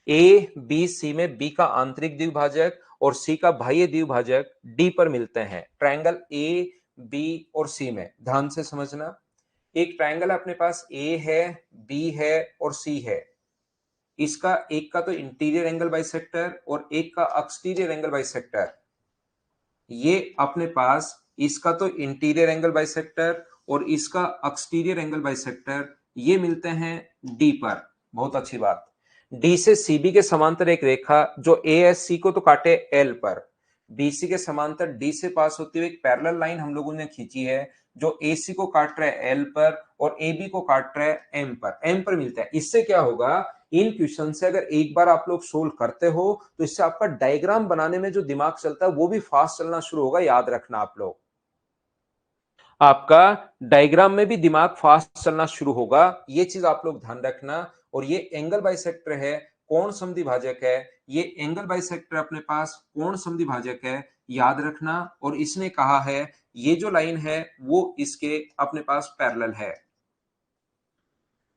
ए बी सी में बी का आंतरिक द्विभाजक और सी का बाह्य द्विभाजक डी पर मिलते हैं। ट्रायंगल ए बी और सी में ध्यान से समझना, एक ट्रायंगल अपने पास ए है, बी है और सी है। इसका एक का तो इंटीरियर एंगल बाइसेक्टर और एक का एक्सटीरियर एंगल बाइसेक्टर। ये अपने पास इसका तो इंटीरियर एंगल बाइसेक्टर और इसका एक्सटीरियर एंगल बाइसेक्टर ये मिलते हैं डी पर। बहुत अच्छी बात। डी से सीबी के समांतर एक रेखा जो ए एस सी को तो काटे एल पर, बीसी के समांतर डी से पास होती हुई एक पैरेलल लाइन हम लोगों ने खींची है जो एसी को काट रहा है एल पर और ए बी को काट रहा है एम पर मिलता है। इससे क्या होगा, इन क्वेश्चन से अगर एक बार आप लोग सोल्व करते हो तो इससे आपका डायग्राम बनाने में जो दिमाग चलता है वो भी फास्ट चलना शुरू होगा। याद रखना आप लोग, आपका डायग्राम में भी दिमाग फास्ट चलना शुरू होगा। ये चीज आप लोग ध्यान रखना। और ये एंगल बाइसेक्टर है, कोण समद्विभाजक है। ये एंगल बाइसेक्टर अपने पास कोण समद्विभाजक है, याद रखना। और इसने कहा है ये जो लाइन है वो इसके अपने पास पैरेलल है।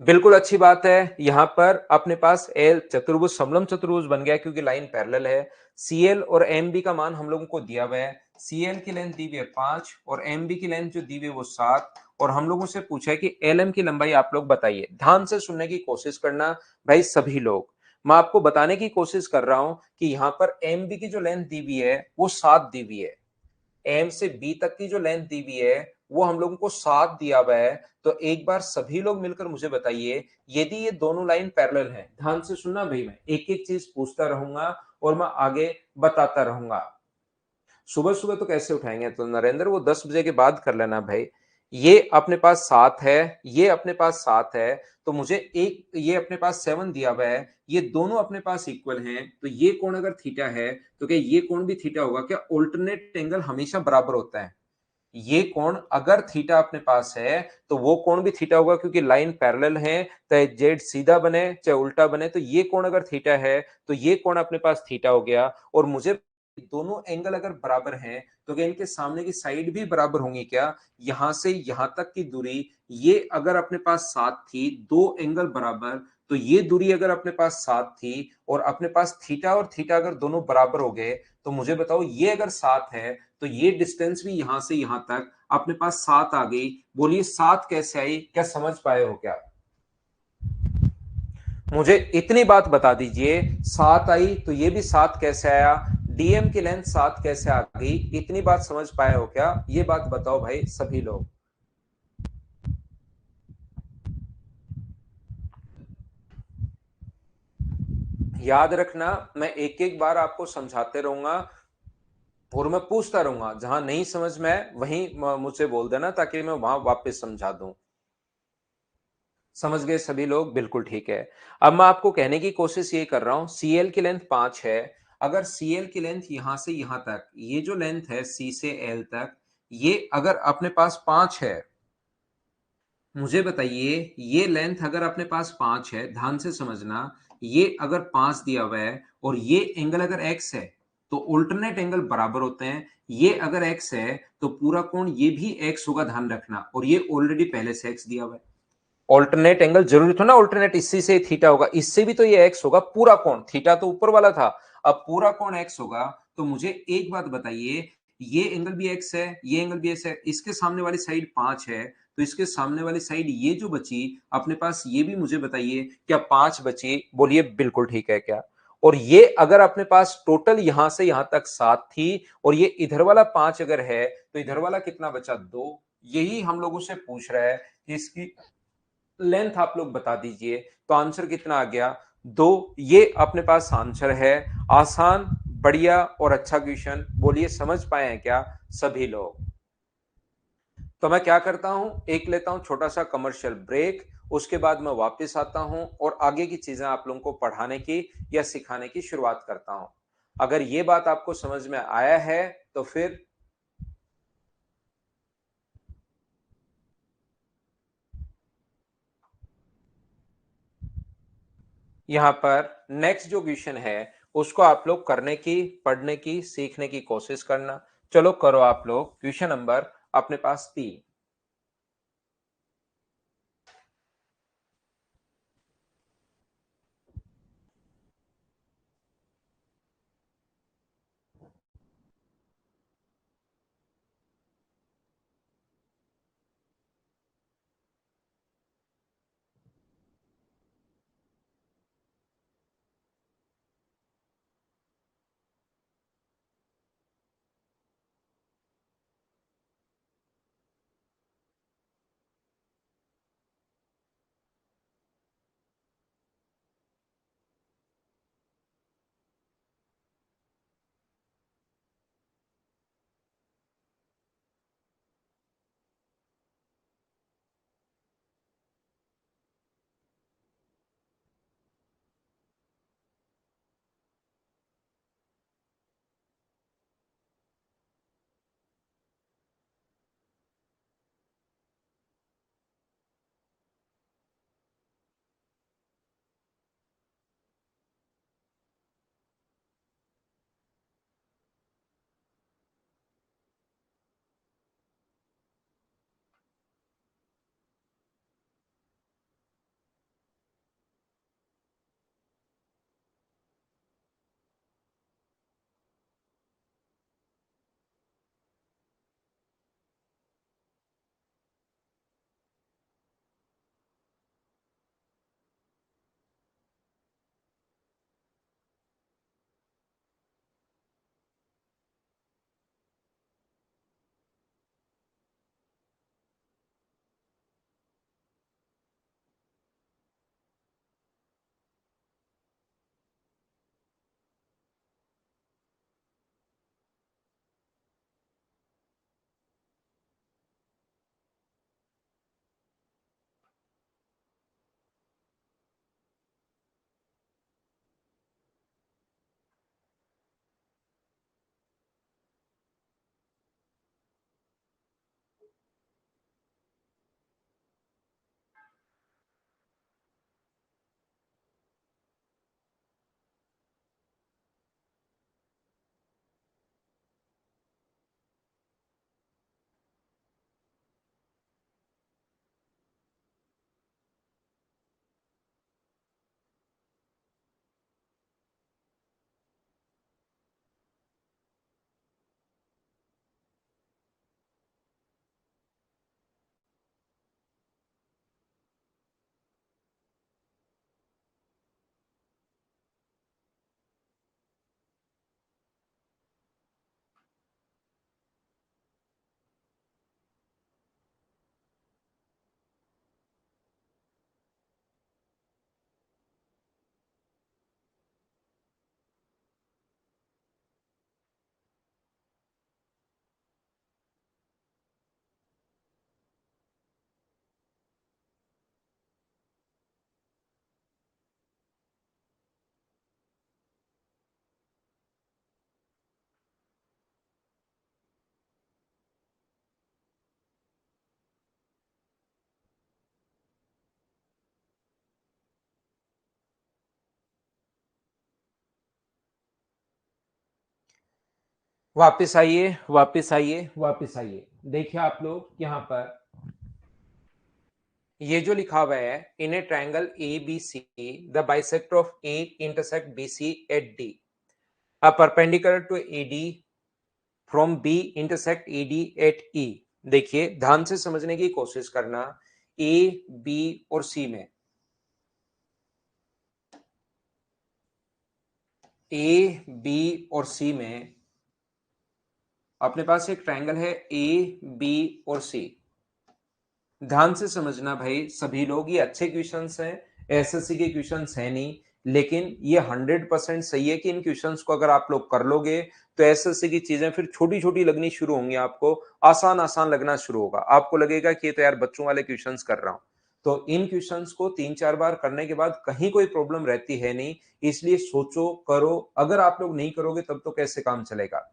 बिल्कुल अच्छी बात है। यहां पर अपने पास एल चतुर्भुज समलंब चतुर्भुज बन गया क्योंकि लाइन पैरेलल है। सीएल और एमबी का मान हम लोगों को दिया हुआ है। सीएल की लेंथ दी हुई है 5 और एमबी की लेंथ जो दी हुई है वो 7। और हम लोगों से पूछा है कि एलएम की लंबाई आप लोग बताइए। ध्यान से सुनने की कोशिश करना भाई सभी लोग। मैं आपको बताने की कोशिश कर रहा हूं कि यहां पर एमबी की जो लेंथ दी हुई है वो 7 दी हुई है। एम से बी तक की जो लेंथ दी हुई है वो हम लोगों को 7 दिया हुआ है। तो एक बार सभी लोग मिलकर मुझे बताइए यदि ये दोनों लाइन पैरेलल हैं। ध्यान से सुनना भाई, मैं एक एक चीज पूछता रहूंगा और मैं आगे बताता रहूंगा। सुबह सुबह तो कैसे उठाएंगे तो नरेंद्र, वो 10 बजे के बाद कर लेना भाई। ये अपने पास 7 है, ये अपने पास 7 है, तो मुझे एक ये अपने पास 7 दिया हुआ है। ये दोनों अपने पास इक्वल हैं, तो ये कोण अगर थीटा है तो क्या ये कोण भी थीटा होगा? क्या ऑल्टरनेट एंगल हमेशा बराबर होता है? ये कोण अगर थीटा अपने पास है तो वो कोण भी थीटा होगा क्योंकि लाइन पैरेलल है। चाहे जेड सीधा बने चाहे उल्टा बने, तो ये कोण अगर थीटा है तो ये कोण अपने पास थीटा हो गया। और मुझे दोनों एंगल अगर बराबर हैं तो क्या इनके सामने की साइड भी बराबर होंगी क्या? यहां से यहां तक की दूरी ये अगर अपने पास 7 थी, दो एंगल बराबर, तो ये दूरी अगर अपने पास 7 थी और अपने पास थीटा और थीटा अगर दोनों बराबर हो गए तो मुझे बताओ ये अगर 7 है तो ये डिस्टेंस भी यहां से यहां तक अपने पास 7 आ गई। बोलिए 7 कैसे आई? क्या समझ पाए हो क्या? मुझे इतनी बात बता दीजिए, 7 आई तो ये भी 7 कैसे आया? डीएम की लेंथ 7 कैसे आ गई? इतनी बात समझ पाए हो क्या? ये बात बताओ भाई सभी लोग। याद रखना, मैं एक एक बार आपको समझाते रहूंगा और मैं पूछता रहूंगा। जहां नहीं समझ में वहीं मुझसे बोल देना ताकि मैं वहां वापस समझा दूं। समझ गए सभी लोग? बिल्कुल ठीक है। अब मैं आपको कहने की कोशिश ये कर रहा हूं, सीएल की लेंथ 5 है। अगर सीएल की लेंथ यहां से यहां तक, ये जो लेंथ है सी से एल तक, ये अगर अपने पास 5 है, मुझे बताइए ये लेंथ अगर अपने पास 5 है, ध्यान से समझना, ये अगर 5 दिया हुआ है और ये एंगल अगर एक्स है तो उल्टरनेट एंगल बराबर होते हैं। ये अगर एक्स है तो पूरा कोण ये भी एक्स होगा, ध्यान रखना। और ये ऑलरेडी पहले से एक्स दिया हुआ है। ऑल्टरनेट एंगल जरूरी थोड़ा ना ऑल्टरनेट इसी से थीटा होगा, इससे भी तो ये एक्स होगा। पूरा कोण, थीटा तो ऊपर वाला था, अब पूरा कोण एक्स होगा। तो मुझे एक बात बताइए, ये एंगल भी एक्स है, ये एंगल भी एक्स है, इसके सामने वाली साइड 5 है, तो इसके सामने वाली साइड ये जो बची अपने पास, ये भी मुझे बताइए क्या 5 बची? बोलिए बिल्कुल ठीक है क्या? और ये अगर अपने पास टोटल यहां से यहां तक 7 थी और ये इधर वाला 5 अगर है तो इधर वाला कितना बचा? 2। यही हम लोगों से पूछ रहा है कि इसकी लेंथ आप लोग बता दीजिए। तो आंसर कितना आ गया? 2। ये अपने पास आंसर है। आसान, बढ़िया और अच्छा क्वेश्चन। बोलिए समझ पाए हैं क्या सभी लोग? तो मैं क्या करता हूं, एक लेता हूं छोटा सा कमर्शियल ब्रेक, उसके बाद मैं वापस आता हूं और आगे की चीजें आप लोगों को पढ़ाने की या सिखाने की शुरुआत करता हूं। अगर ये बात आपको समझ में आया है तो फिर यहाँ पर नेक्स्ट जो क्वेश्चन है उसको आप लोग करने की, पढ़ने की, सीखने की कोशिश करना। चलो करो आप लोग। क्वेश्चन नंबर अपने पास 3। वापस आइए, वापस आइए, वापस आइए। देखिए आप लोग यहाँ पर ये जो लिखा हुआ है, in a triangle A B C the bisector of A intersect B C at D, a perpendicular to A D from B intersect A D at E. देखिए ध्यान से समझने की कोशिश करना। ए बी और सी में, ए बी और सी में अपने पास एक ट्रायंगल है ए बी और सी। ध्यान से समझना भाई सभी लोग, ये अच्छे क्वेश्चंस हैं, एसएससी के क्वेश्चंस हैं नहीं, लेकिन ये 100% सही है कि इन क्वेश्चंस को अगर आप लोग कर लोगे तो एसएससी की चीजें फिर छोटी छोटी लगनी शुरू होंगी, आपको आसान आसान लगना शुरू होगा। आपको लगेगा कि ये तो यार बच्चों वाले क्वेश्चंस कर रहा हूं। तो इन क्वेश्चंस को 3-4 बार करने के बाद कहीं कोई प्रॉब्लम रहती है नहीं, इसलिए सोचो करो। अगर आप लोग नहीं करोगे तब तो कैसे काम चलेगा।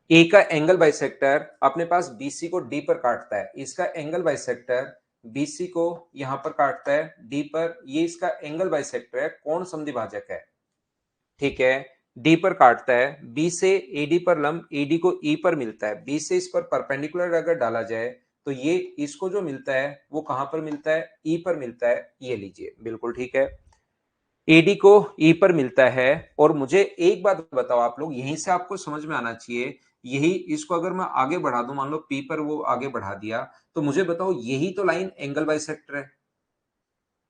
ए का एंगल बाइसेक्टर अपने पास बीसी को डी पर काटता है, इसका एंगल बाइसेक्टर बीसी को यहां पर काटता है डी पर, ये इसका एंगल बाइसेक्टर है, कोण समद्विभाजक है। ठीक है, डी पर काटता है, बी से एडी पर लंब, एडी को ई पर मिलता है, बी से इस पर परपेंडिकुलर अगर डाला जाए तो ये इसको जो मिलता है वो कहां पर मिलता है, ई पर मिलता है। ये लीजिए बिल्कुल ठीक है, एडी को ई पर मिलता है। और मुझे एक बात बताओ आप लोग, यहीं से आपको समझ में आना चाहिए, यही इसको अगर मैं आगे बढ़ा दूं, मान लो पी पर वो आगे बढ़ा दिया, तो मुझे बताओ यही तो लाइन एंगल बाइसेक्टर है,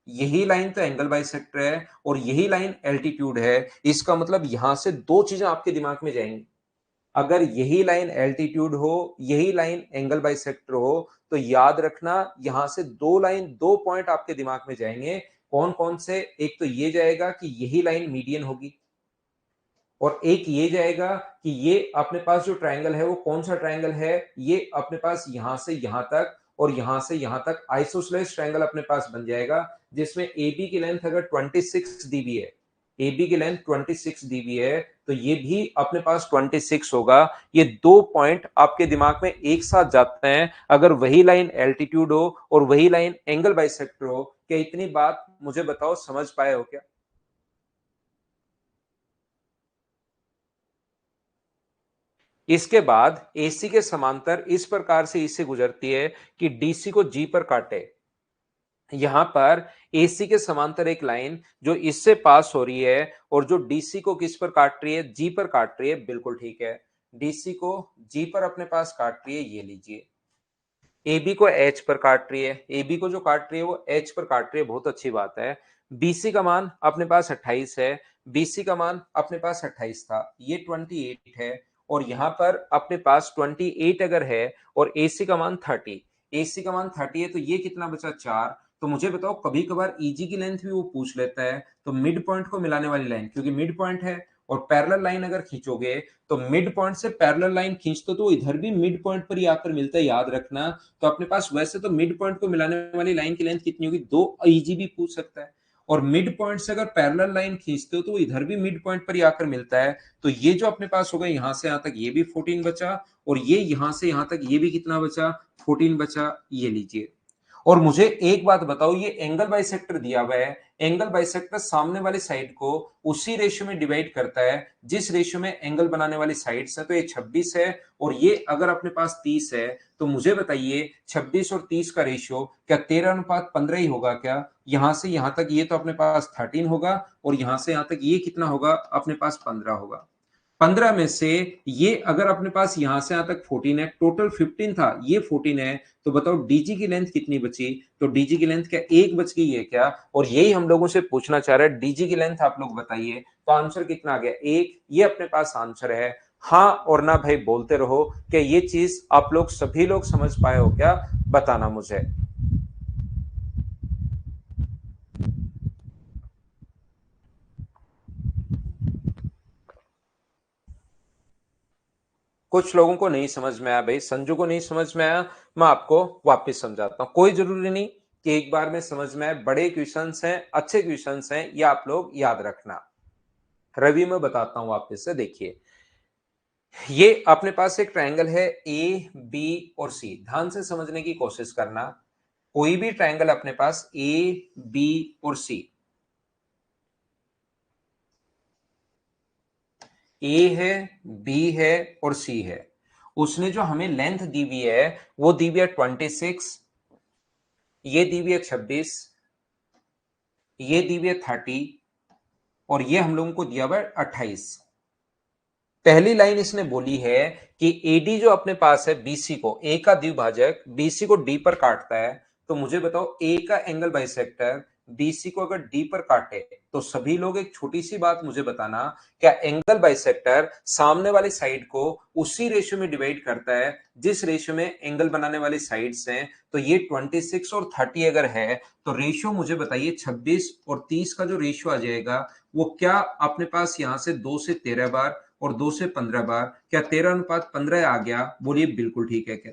यही लाइन तो एंगल बाइसेक्टर है और यही लाइन एल्टीट्यूड है। इसका मतलब यहां से दो चीजें आपके दिमाग में जाएंगी। अगर यही लाइन एल्टीट्यूड हो, यही लाइन एंगल बाइसेक्टर हो, तो याद रखना यहां से दो लाइन, दो पॉइंट आपके दिमाग में जाएंगे। कौन कौन से? एक तो ये जाएगा कि यही लाइन मीडियन होगी, और एक ये जाएगा कि ये अपने पास जो ट्रायंगल है वो कौन सा ट्रायंगल है, ये अपने पास यहां से यहां तक और यहां से यहां तक आइसोसेलेस ट्रायंगल अपने पास बन जाएगा, जिसमें एबी की लेंथ अगर 26 डीबी है, एबी की लेंथ 26 डीबी है, तो ये भी अपने पास 26 होगा। ये दो पॉइंट आपके दिमाग में एक साथ जाते हैं अगर वही लाइन एल्टीट्यूड हो और वही लाइन एंगल बाइसेक्टर हो। क्या इतनी बात मुझे बताओ समझ पाए हो क्या? इसके बाद एसी के समांतर इस प्रकार से इससे गुजरती है कि डीसी को जी पर काटे। यहां पर एसी के समांतर एक लाइन जो इससे पास हो रही है और जो डीसी को किस पर काट रही है, जी पर काट रही है। बिल्कुल ठीक है, डीसी को जी पर अपने पास काट रही है। ये लीजिए, एबी को एच पर काट रही है, एबी को जो काट रही है वो एच पर काट रही है, बहुत अच्छी बात है। बीसी का मान अपने पास 28 है, बीसी का मान अपने पास 28 था, ये 28 है। और यहां पर अपने पास 28 अगर है और एसी का मान 30, एसी का मान 30 है, तो ये कितना बचा, 4। तो मुझे बताओ, कभी कभार ईजी की लेंथ भी वो पूछ लेता है, तो मिड पॉइंट को मिलाने वाली लाइन, क्योंकि मिड पॉइंट है और पैरेलल लाइन अगर खींचोगे तो मिड पॉइंट से पैरेलल लाइन खींचते तो इधर भी मिड पॉइंट पर ही आकर मिलता है, याद रखना। तो अपने पास वैसे तो मिड पॉइंट को मिलाने वाली लाइन की लेंथ कितनी होगी, 2 ईजी भी पूछ सकता है। और मिड पॉइंट से अगर पैरेलल लाइन खींचते हो तो इधर भी मिड पॉइंट पर ही आकर मिलता है। तो ये जो अपने पास होगा यहां से यहां तक ये भी 14 बचा, और ये यहां से यहां तक ये भी कितना बचा, 14 बचा। ये लीजिए। और मुझे एक बात बताओ, ये एंगल बाइसेक्टर दिया हुआ है, एंगल बाइसेक्टर सामने वाली साइड को उसी रेशियो में डिवाइड करता है जिस रेशियो में एंगल बनाने वाली साइड्स है। तो ये 26 है और ये अगर अपने पास 30 है, तो मुझे बताइए 26 और 30 का रेशियो क्या 13:15 ही होगा क्या? यहां से यहां तक ये तो अपने पास 13 होगा और यहां से यहां तक ये कितना होगा, अपने पास 15 होगा। 15 में से ये अगर अपने पास यहां से यहां तक 14 है, टोटल 15 था, ये 14 है, तो बताओ डीजी की लेंथ कितनी बची? तो डीजी की लेंथ क्या एक बच गई है क्या? और यही हम लोगों से पूछना चाह रहा है, डीजी की लेंथ आप लोग बताइए। तो आंसर कितना आ गया, एक। ये अपने पास आंसर है। हाँ और ना भाई बोलते रहो। क्या ये चीज आप लोग सभी लोग समझ पाए हो क्या? बताना मुझे। कुछ लोगों को नहीं समझ में आया भाई, संजू को नहीं समझ में आया, मैं आपको वापस समझाता हूं। कोई जरूरी नहीं कि एक बार में समझ में आए, बड़े क्वेश्चंस हैं, अच्छे क्वेश्चंस हैं, ये आप लोग याद रखना। रवि मैं बताता हूं वापस से, देखिए ये अपने पास एक ट्रायंगल है ए बी और सी, ध्यान से समझने की कोशिश करना। कोई भी ट्रायंगल अपने पास ए बी और सी, ए है, बी है और सी है। उसने जो हमें लेंथ दी हुई है वो दी हुई है 26, ये दी हुई है 26, ये दी हुई है 30 और ये हम लोगों को दिया हुआ है 28। पहली लाइन इसने बोली है कि एडी जो अपने पास है बीसी को, ए का द्विभाजक बीसी को डी पर काटता है। तो मुझे बताओ ए का एंगल बाइसेक्टर बीसी को अगर डी पर काटे तो सभी लोग एक छोटी सी बात मुझे बताना, क्या एंगल बाइसेक्टर सामने वाली साइड को उसी रेशियो में डिवाइड करता है जिस रेशियो में एंगल बनाने वाली साइड्स हैं? तो ये 26 और 30 अगर है तो रेशियो मुझे बताइए 26 और 30 का जो रेशियो आ जाएगा वो क्या अपने पास यहां से 2 से 13 बार और 2 से 15 बार, क्या 13:15 आ गया? बोलिए बिल्कुल ठीक है क्या?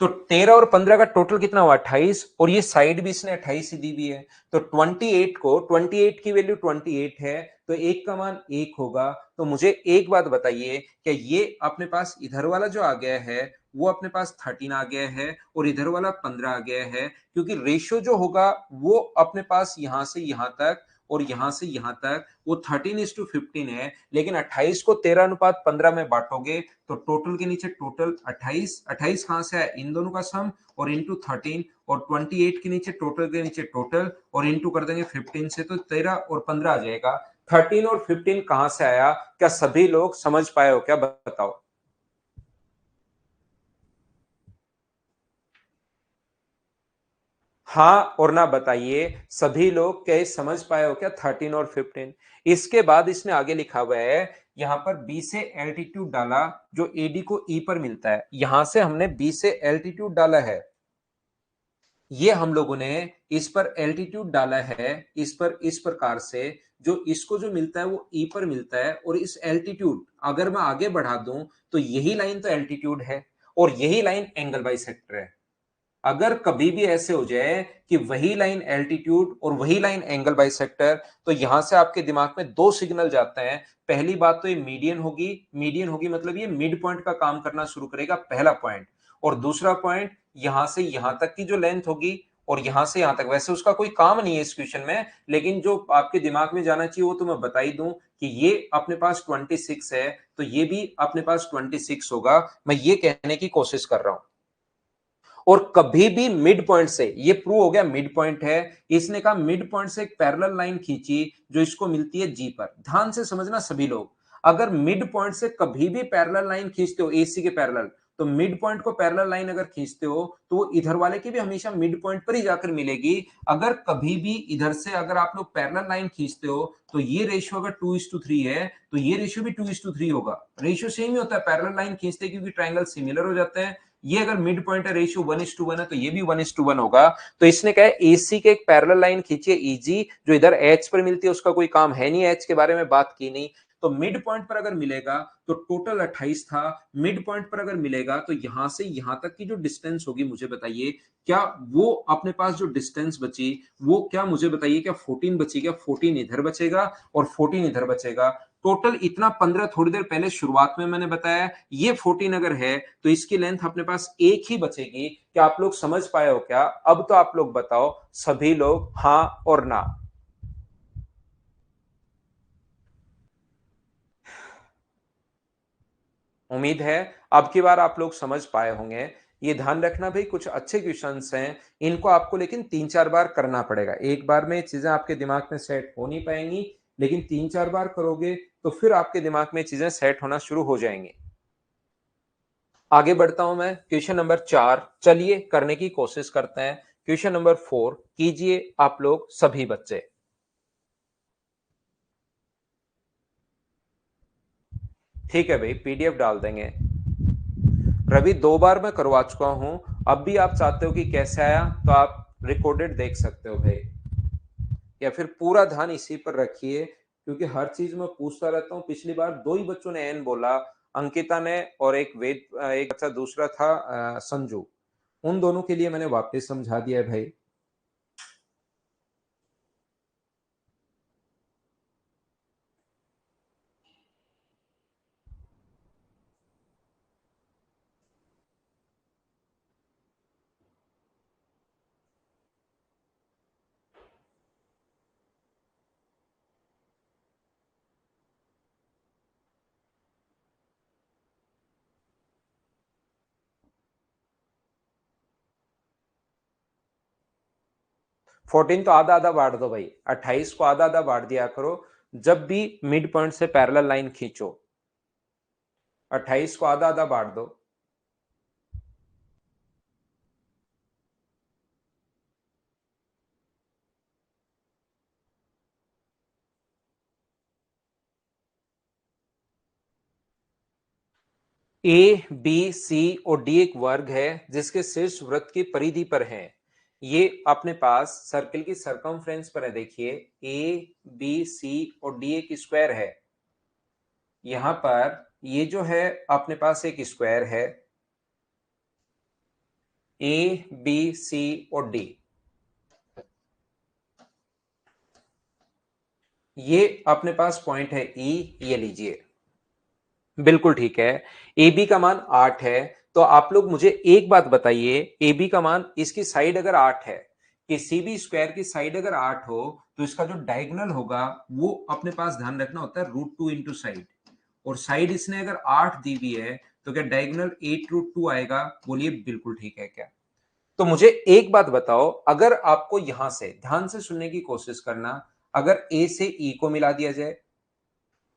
तो 13 और 15 का टोटल कितना हुआ? 28 और ये साइड भी इसने 28 ही दी हुई है। तो 28 की वैल्यू 28 है तो एक का मान 1 होगा। तो मुझे एक बात बताइए, क्या ये अपने पास इधर वाला जो आ गया है वो अपने पास 13 आ गया है और इधर वाला 15 आ गया है? क्योंकि रेशियो जो होगा वो अपने पास यहां से यहां तक और यहां से यहां तक वो 13:15 है, लेकिन 28 को 13:15 में बांटोगे तो टोटल के नीचे टोटल 28, 28 कहां से आया? इन दोनों का सम और इंटू 13 और 28 के नीचे टोटल के नीचे टोटल और इंटू कर देंगे 15 से तो 13 और 15 आ जाएगा। 13 और 15 कहां से आया? क्या सभी लोग समझ पाए हो क्या? बताओ। हाँ और ना बताइए, सभी लोग क्या समझ पाए हो क्या 13 और 15? इसके बाद इसने आगे लिखा हुआ है, यहां पर बी से एल्टीट्यूड डाला जो एडी को ई पर मिलता है। यहां से हमने बी से एल्टीट्यूड डाला है, ये हम लोगों ने इस पर एल्टीट्यूड डाला है, इस पर इस प्रकार से जो इसको जो मिलता है वो ई पर मिलता है। और इस एल्टीट्यूड अगर मैं आगे बढ़ा दूं तो यही लाइन तो एल्टीट्यूड है और यही लाइन एंगल बाइसेक्टर है। अगर कभी भी ऐसे हो जाए कि वही लाइन एल्टीट्यूड और वही लाइन एंगल बाइसेक्टर, तो यहां से आपके दिमाग में दो सिग्नल जाते हैं। पहली बात तो ये मीडियन होगी, मीडियन होगी मतलब ये मिड पॉइंट का काम करना शुरू करेगा, पहला पॉइंट। और दूसरा पॉइंट, यहां से यहां तक की जो लेंथ होगी और यहां से यहां तक, वैसे उसका कोई काम नहीं है इस क्वेश्चन में, लेकिन जो आपके दिमाग में जाना चाहिए वो तो मैं बता ही दूं कि ये अपने पास 26 है तो ये भी अपने पास 26 होगा। मैं ये कहने की कोशिश कर रहा हूं। और कभी भी मिड पॉइंट से, ये प्रूव हो गया मिड पॉइंट है। इसने कहा मिड पॉइंट से एक पैरेलल लाइन खींची जो इसको मिलती है जी पर। ध्यान से समझना सभी लोग, अगर मिड पॉइंट से कभी भी पैरेलल लाइन खींचते हो एसी के पैरेलल, तो मिड पॉइंट को पैरेलल लाइन अगर खींचते हो तो वो इधर वाले की भी हमेशा मिड पॉइंट पर ही जाकर मिलेगी। अगर कभी भी इधर से अगर आप लोग पैरेलल लाइन खींचते हो तो ये रेशियो अगर 2:3 है तो ये रेशियो भी 2:3 होगा। रेशियो सेम ही होता है पैरेलल लाइन खींचते, क्योंकि ट्राइंगल सिमिलर हो जाते हैं। ये अगर मिड पॉइंट है रेशियो 1:1 है तो ये भी 1:1 होगा। तो इसने कहा एसी के एक पैरेलल लाइन खींचिए ईजी, जो इधर एच पर मिलती है उसका कोई काम है नहीं, एच के बारे में बात की नहीं। तो मिड पॉइंट पर अगर मिलेगा तो टोटल 28 था। मिड पॉइंट पर अगर मिलेगा तो यहां से यहां तक की जो डिस्टेंस होगी मुझे बताइए, क्या वो अपने पास जो डिस्टेंस बची वो क्या, मुझे बताइए, क्या 14 बची? क्या 14 इधर बचेगा और 14 इधर बचेगा? टोटल इतना 15 थोड़ी देर पहले शुरुआत में मैंने बताया। ये 14 अगर है तो इसकी लेंथ अपने पास एक ही बचेगी। क्या आप लोग समझ पाए हो क्या? अब तो आप लोग बताओ सभी लोग, हाँ और ना। उम्मीद है अब की बार आप लोग समझ पाए होंगे। ये ध्यान रखना भाई, कुछ अच्छे क्वेश्चंस हैं, इनको आपको लेकिन 3-4 बार करना पड़ेगा। एक बार में चीजें आपके दिमाग में सेट हो नहीं पाएंगी, लेकिन 3-4 बार करोगे तो फिर आपके दिमाग में चीजें सेट होना शुरू हो जाएंगी। आगे बढ़ता हूं मैं, क्वेश्चन नंबर 4 चलिए करने की कोशिश करते हैं। क्वेश्चन नंबर 4 कीजिए आप लोग सभी बच्चे। ठीक है भाई, पीडीएफ डाल देंगे। रवि 2 बार मैं करवा चुका हूं, अब भी आप चाहते हो कि कैसे आया तो आप रिकॉर्डेड देख सकते हो भाई, या फिर पूरा ध्यान इसी पर रखिए, क्योंकि हर चीज में पूछता रहता हूँ। पिछली बार दो ही बच्चों ने एन बोला, अंकिता ने और एक वेद, एक अच्छा दूसरा था संजू। उन दोनों के लिए मैंने वापस समझा दिया है भाई। 14 तो आधा आधा बांट दो भाई, 28 को आधा आधा बांट दिया करो जब भी मिड पॉइंट से पैरेलल लाइन खींचो। 28 को आधा आधा बांट दो। ए बी सी और डी एक वर्ग है जिसके शीर्ष वृत्त की परिधि पर है। ये अपने पास सर्किल की सरकमफ्रेंस पर है। देखिए ए बी सी और डी एक स्क्वायर है। यहां पर ये जो है अपने पास एक स्क्वायर है, ए बी सी और डी। ये अपने पास पॉइंट है ई, ये लीजिए। बिल्कुल ठीक है। ए बी का मान 8 है। तो आप लोग मुझे एक बात बताइए, ए बी का मान, इसकी साइड अगर 8 है, किसी भी स्क्वायर की साइड अगर 8 हो तो इसका जो डायगोनल होगा वो अपने पास ध्यान रखना होता है √2 इंटू साइड। और साइड इसने अगर 8 दी हुई है तो क्या डायगोनल 8√2 आएगा? बोलिए बिल्कुल ठीक है क्या? तो मुझे एक बात बताओ, अगर आपको यहां से ध्यान से सुनने की कोशिश करना, अगर ए से ई को मिला दिया जाए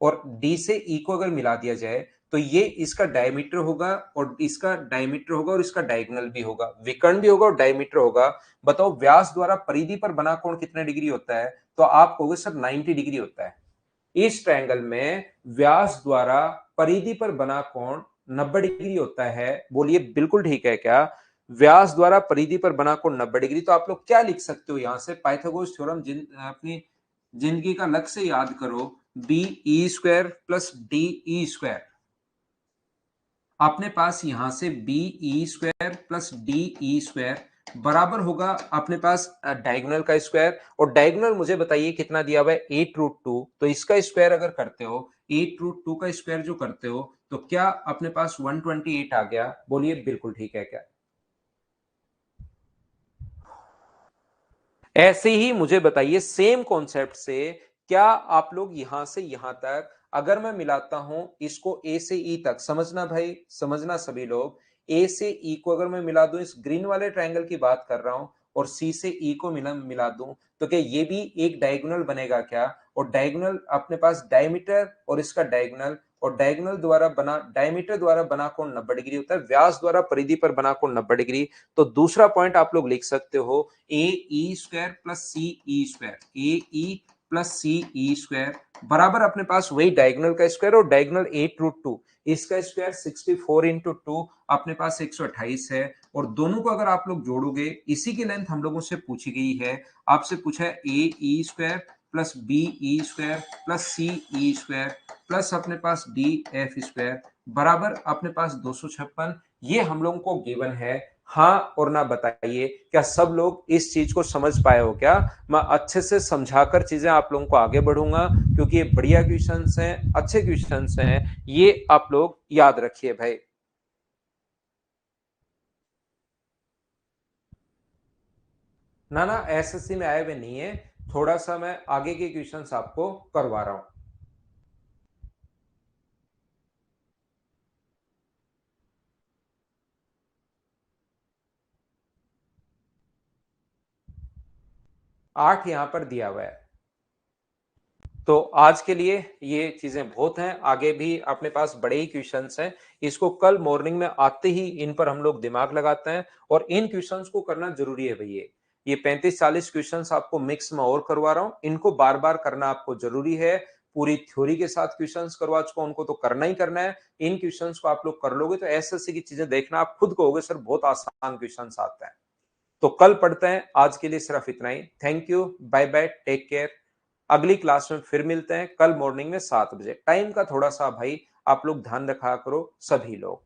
और डी से ई को अगर मिला दिया जाए तो ये इसका डायमीटर होगा और इसका डायमीटर होगा और इसका डायगोनल भी होगा, विकर्ण भी होगा और डायमीटर होगा। बताओ व्यास द्वारा परिधि पर बना कोण कितने डिग्री होता है? तो आप कहोगे सर 90 डिग्री होता है। इस ट्रायंगल में व्यास द्वारा परिधि पर बना कोण 90 डिग्री होता है। बोलिए बिल्कुल ठीक है क्या? व्यास द्वारा परिधि पर बना कोण 90 डिग्री। तो आप लोग क्या लिख सकते हो यहां से? पाइथागोरस थ्योरम अपनी जिंदगी का लक्ष्य से याद करो, B E square plus D E square. अपने पास यहां से B E square plus D E square बराबर होगा अपने पास डायगोनल का स्क्वायर। और डायगोनल मुझे बताइए कितना दिया हुआ है? 8√2। तो इसका स्क्वायर अगर करते हो, 8√2 का स्क्वायर जो करते हो, तो क्या अपने पास 128 आ गया? बोलिए बिल्कुल ठीक है क्या? ऐसे ही मुझे बताइए सेम कॉन्सेप्ट से, क्या आप लोग यहां से यहां तक अगर मैं मिलाता हूं इसको ए से ई तक, समझना भाई, समझना सभी लोग, ए से ई को अगर मैं मिला दूं, इस ग्रीन वाले ट्रायंगल की बात कर रहा हूं, और सी से ई को मिला दूं, तो क्या ये भी एक डायगोनल बनेगा क्या? और डायगोनल अपने पास डायमीटर और इसका डायगोनल, और डायगोनल द्वारा बना, डायमीटर द्वारा बना कोण 90 डिग्री होता है, व्यास द्वारा परिधि पर बना कोण 90 डिग्री। तो दूसरा पॉइंट आप लोग लिख सकते हो, ए E square plus C E square, ए E plus C E square बराबर अपने पास वही डायगोनल का स्क्वायर, और डायगोनल 8√2, इसका स्क्वायर 64 इंटू 2 अपने पास 128 है। और दोनों को अगर आप लोग जोड़ोगे, इसी की लेंथ हम लोगों से पूछी गई है, आपसे पूछा है A E square plus B E square plus C E square plus अपने पास डी एफ स्क्वायर बराबर अपने पास 256। ये हम लोगों को गिवन है। हाँ और ना बताइए, क्या सब लोग इस चीज को समझ पाए हो क्या? मैं अच्छे से समझाकर चीजें आप लोगों को आगे बढ़ूंगा, क्योंकि ये बढ़िया क्वेश्चंस हैं, अच्छे क्वेश्चंस हैं, ये आप लोग याद रखिए भाई। ना ना, एसएससी में आए हुए नहीं है, थोड़ा सा मैं आगे के क्वेश्चंस आपको करवा रहा हूं। 8 यहां पर दिया हुआ है। तो आज के लिए ये चीजें बहुत हैं, आगे भी अपने पास बड़े ही क्वेश्चंस हैं। इसको कल मॉर्निंग में आते ही इन पर हम लोग दिमाग लगाते हैं, और इन क्वेश्चंस को करना जरूरी है भैया। ये 35-40 क्वेश्चंस आपको मिक्स में और करवा रहा हूं, इनको बार बार करना आपको जरूरी है। पूरी थ्योरी के साथ क्वेश्चंस करवा चुका, उनको तो करना ही करना है। इन क्वेश्चंस को आप लोग कर लोगे तो एसएससी की चीजें देखना, आप खुद कहोगे सर बहुत आसान क्वेश्चंस आते हैं। तो कल पढ़ते हैं, आज के लिए सिर्फ इतना ही। Thank you, bye bye, take care. अगली क्लास में फिर मिलते हैं कल मॉर्निंग में 7 बजे। टाइम का थोड़ा सा भाई आप लोग ध्यान रखा करो सभी लोग।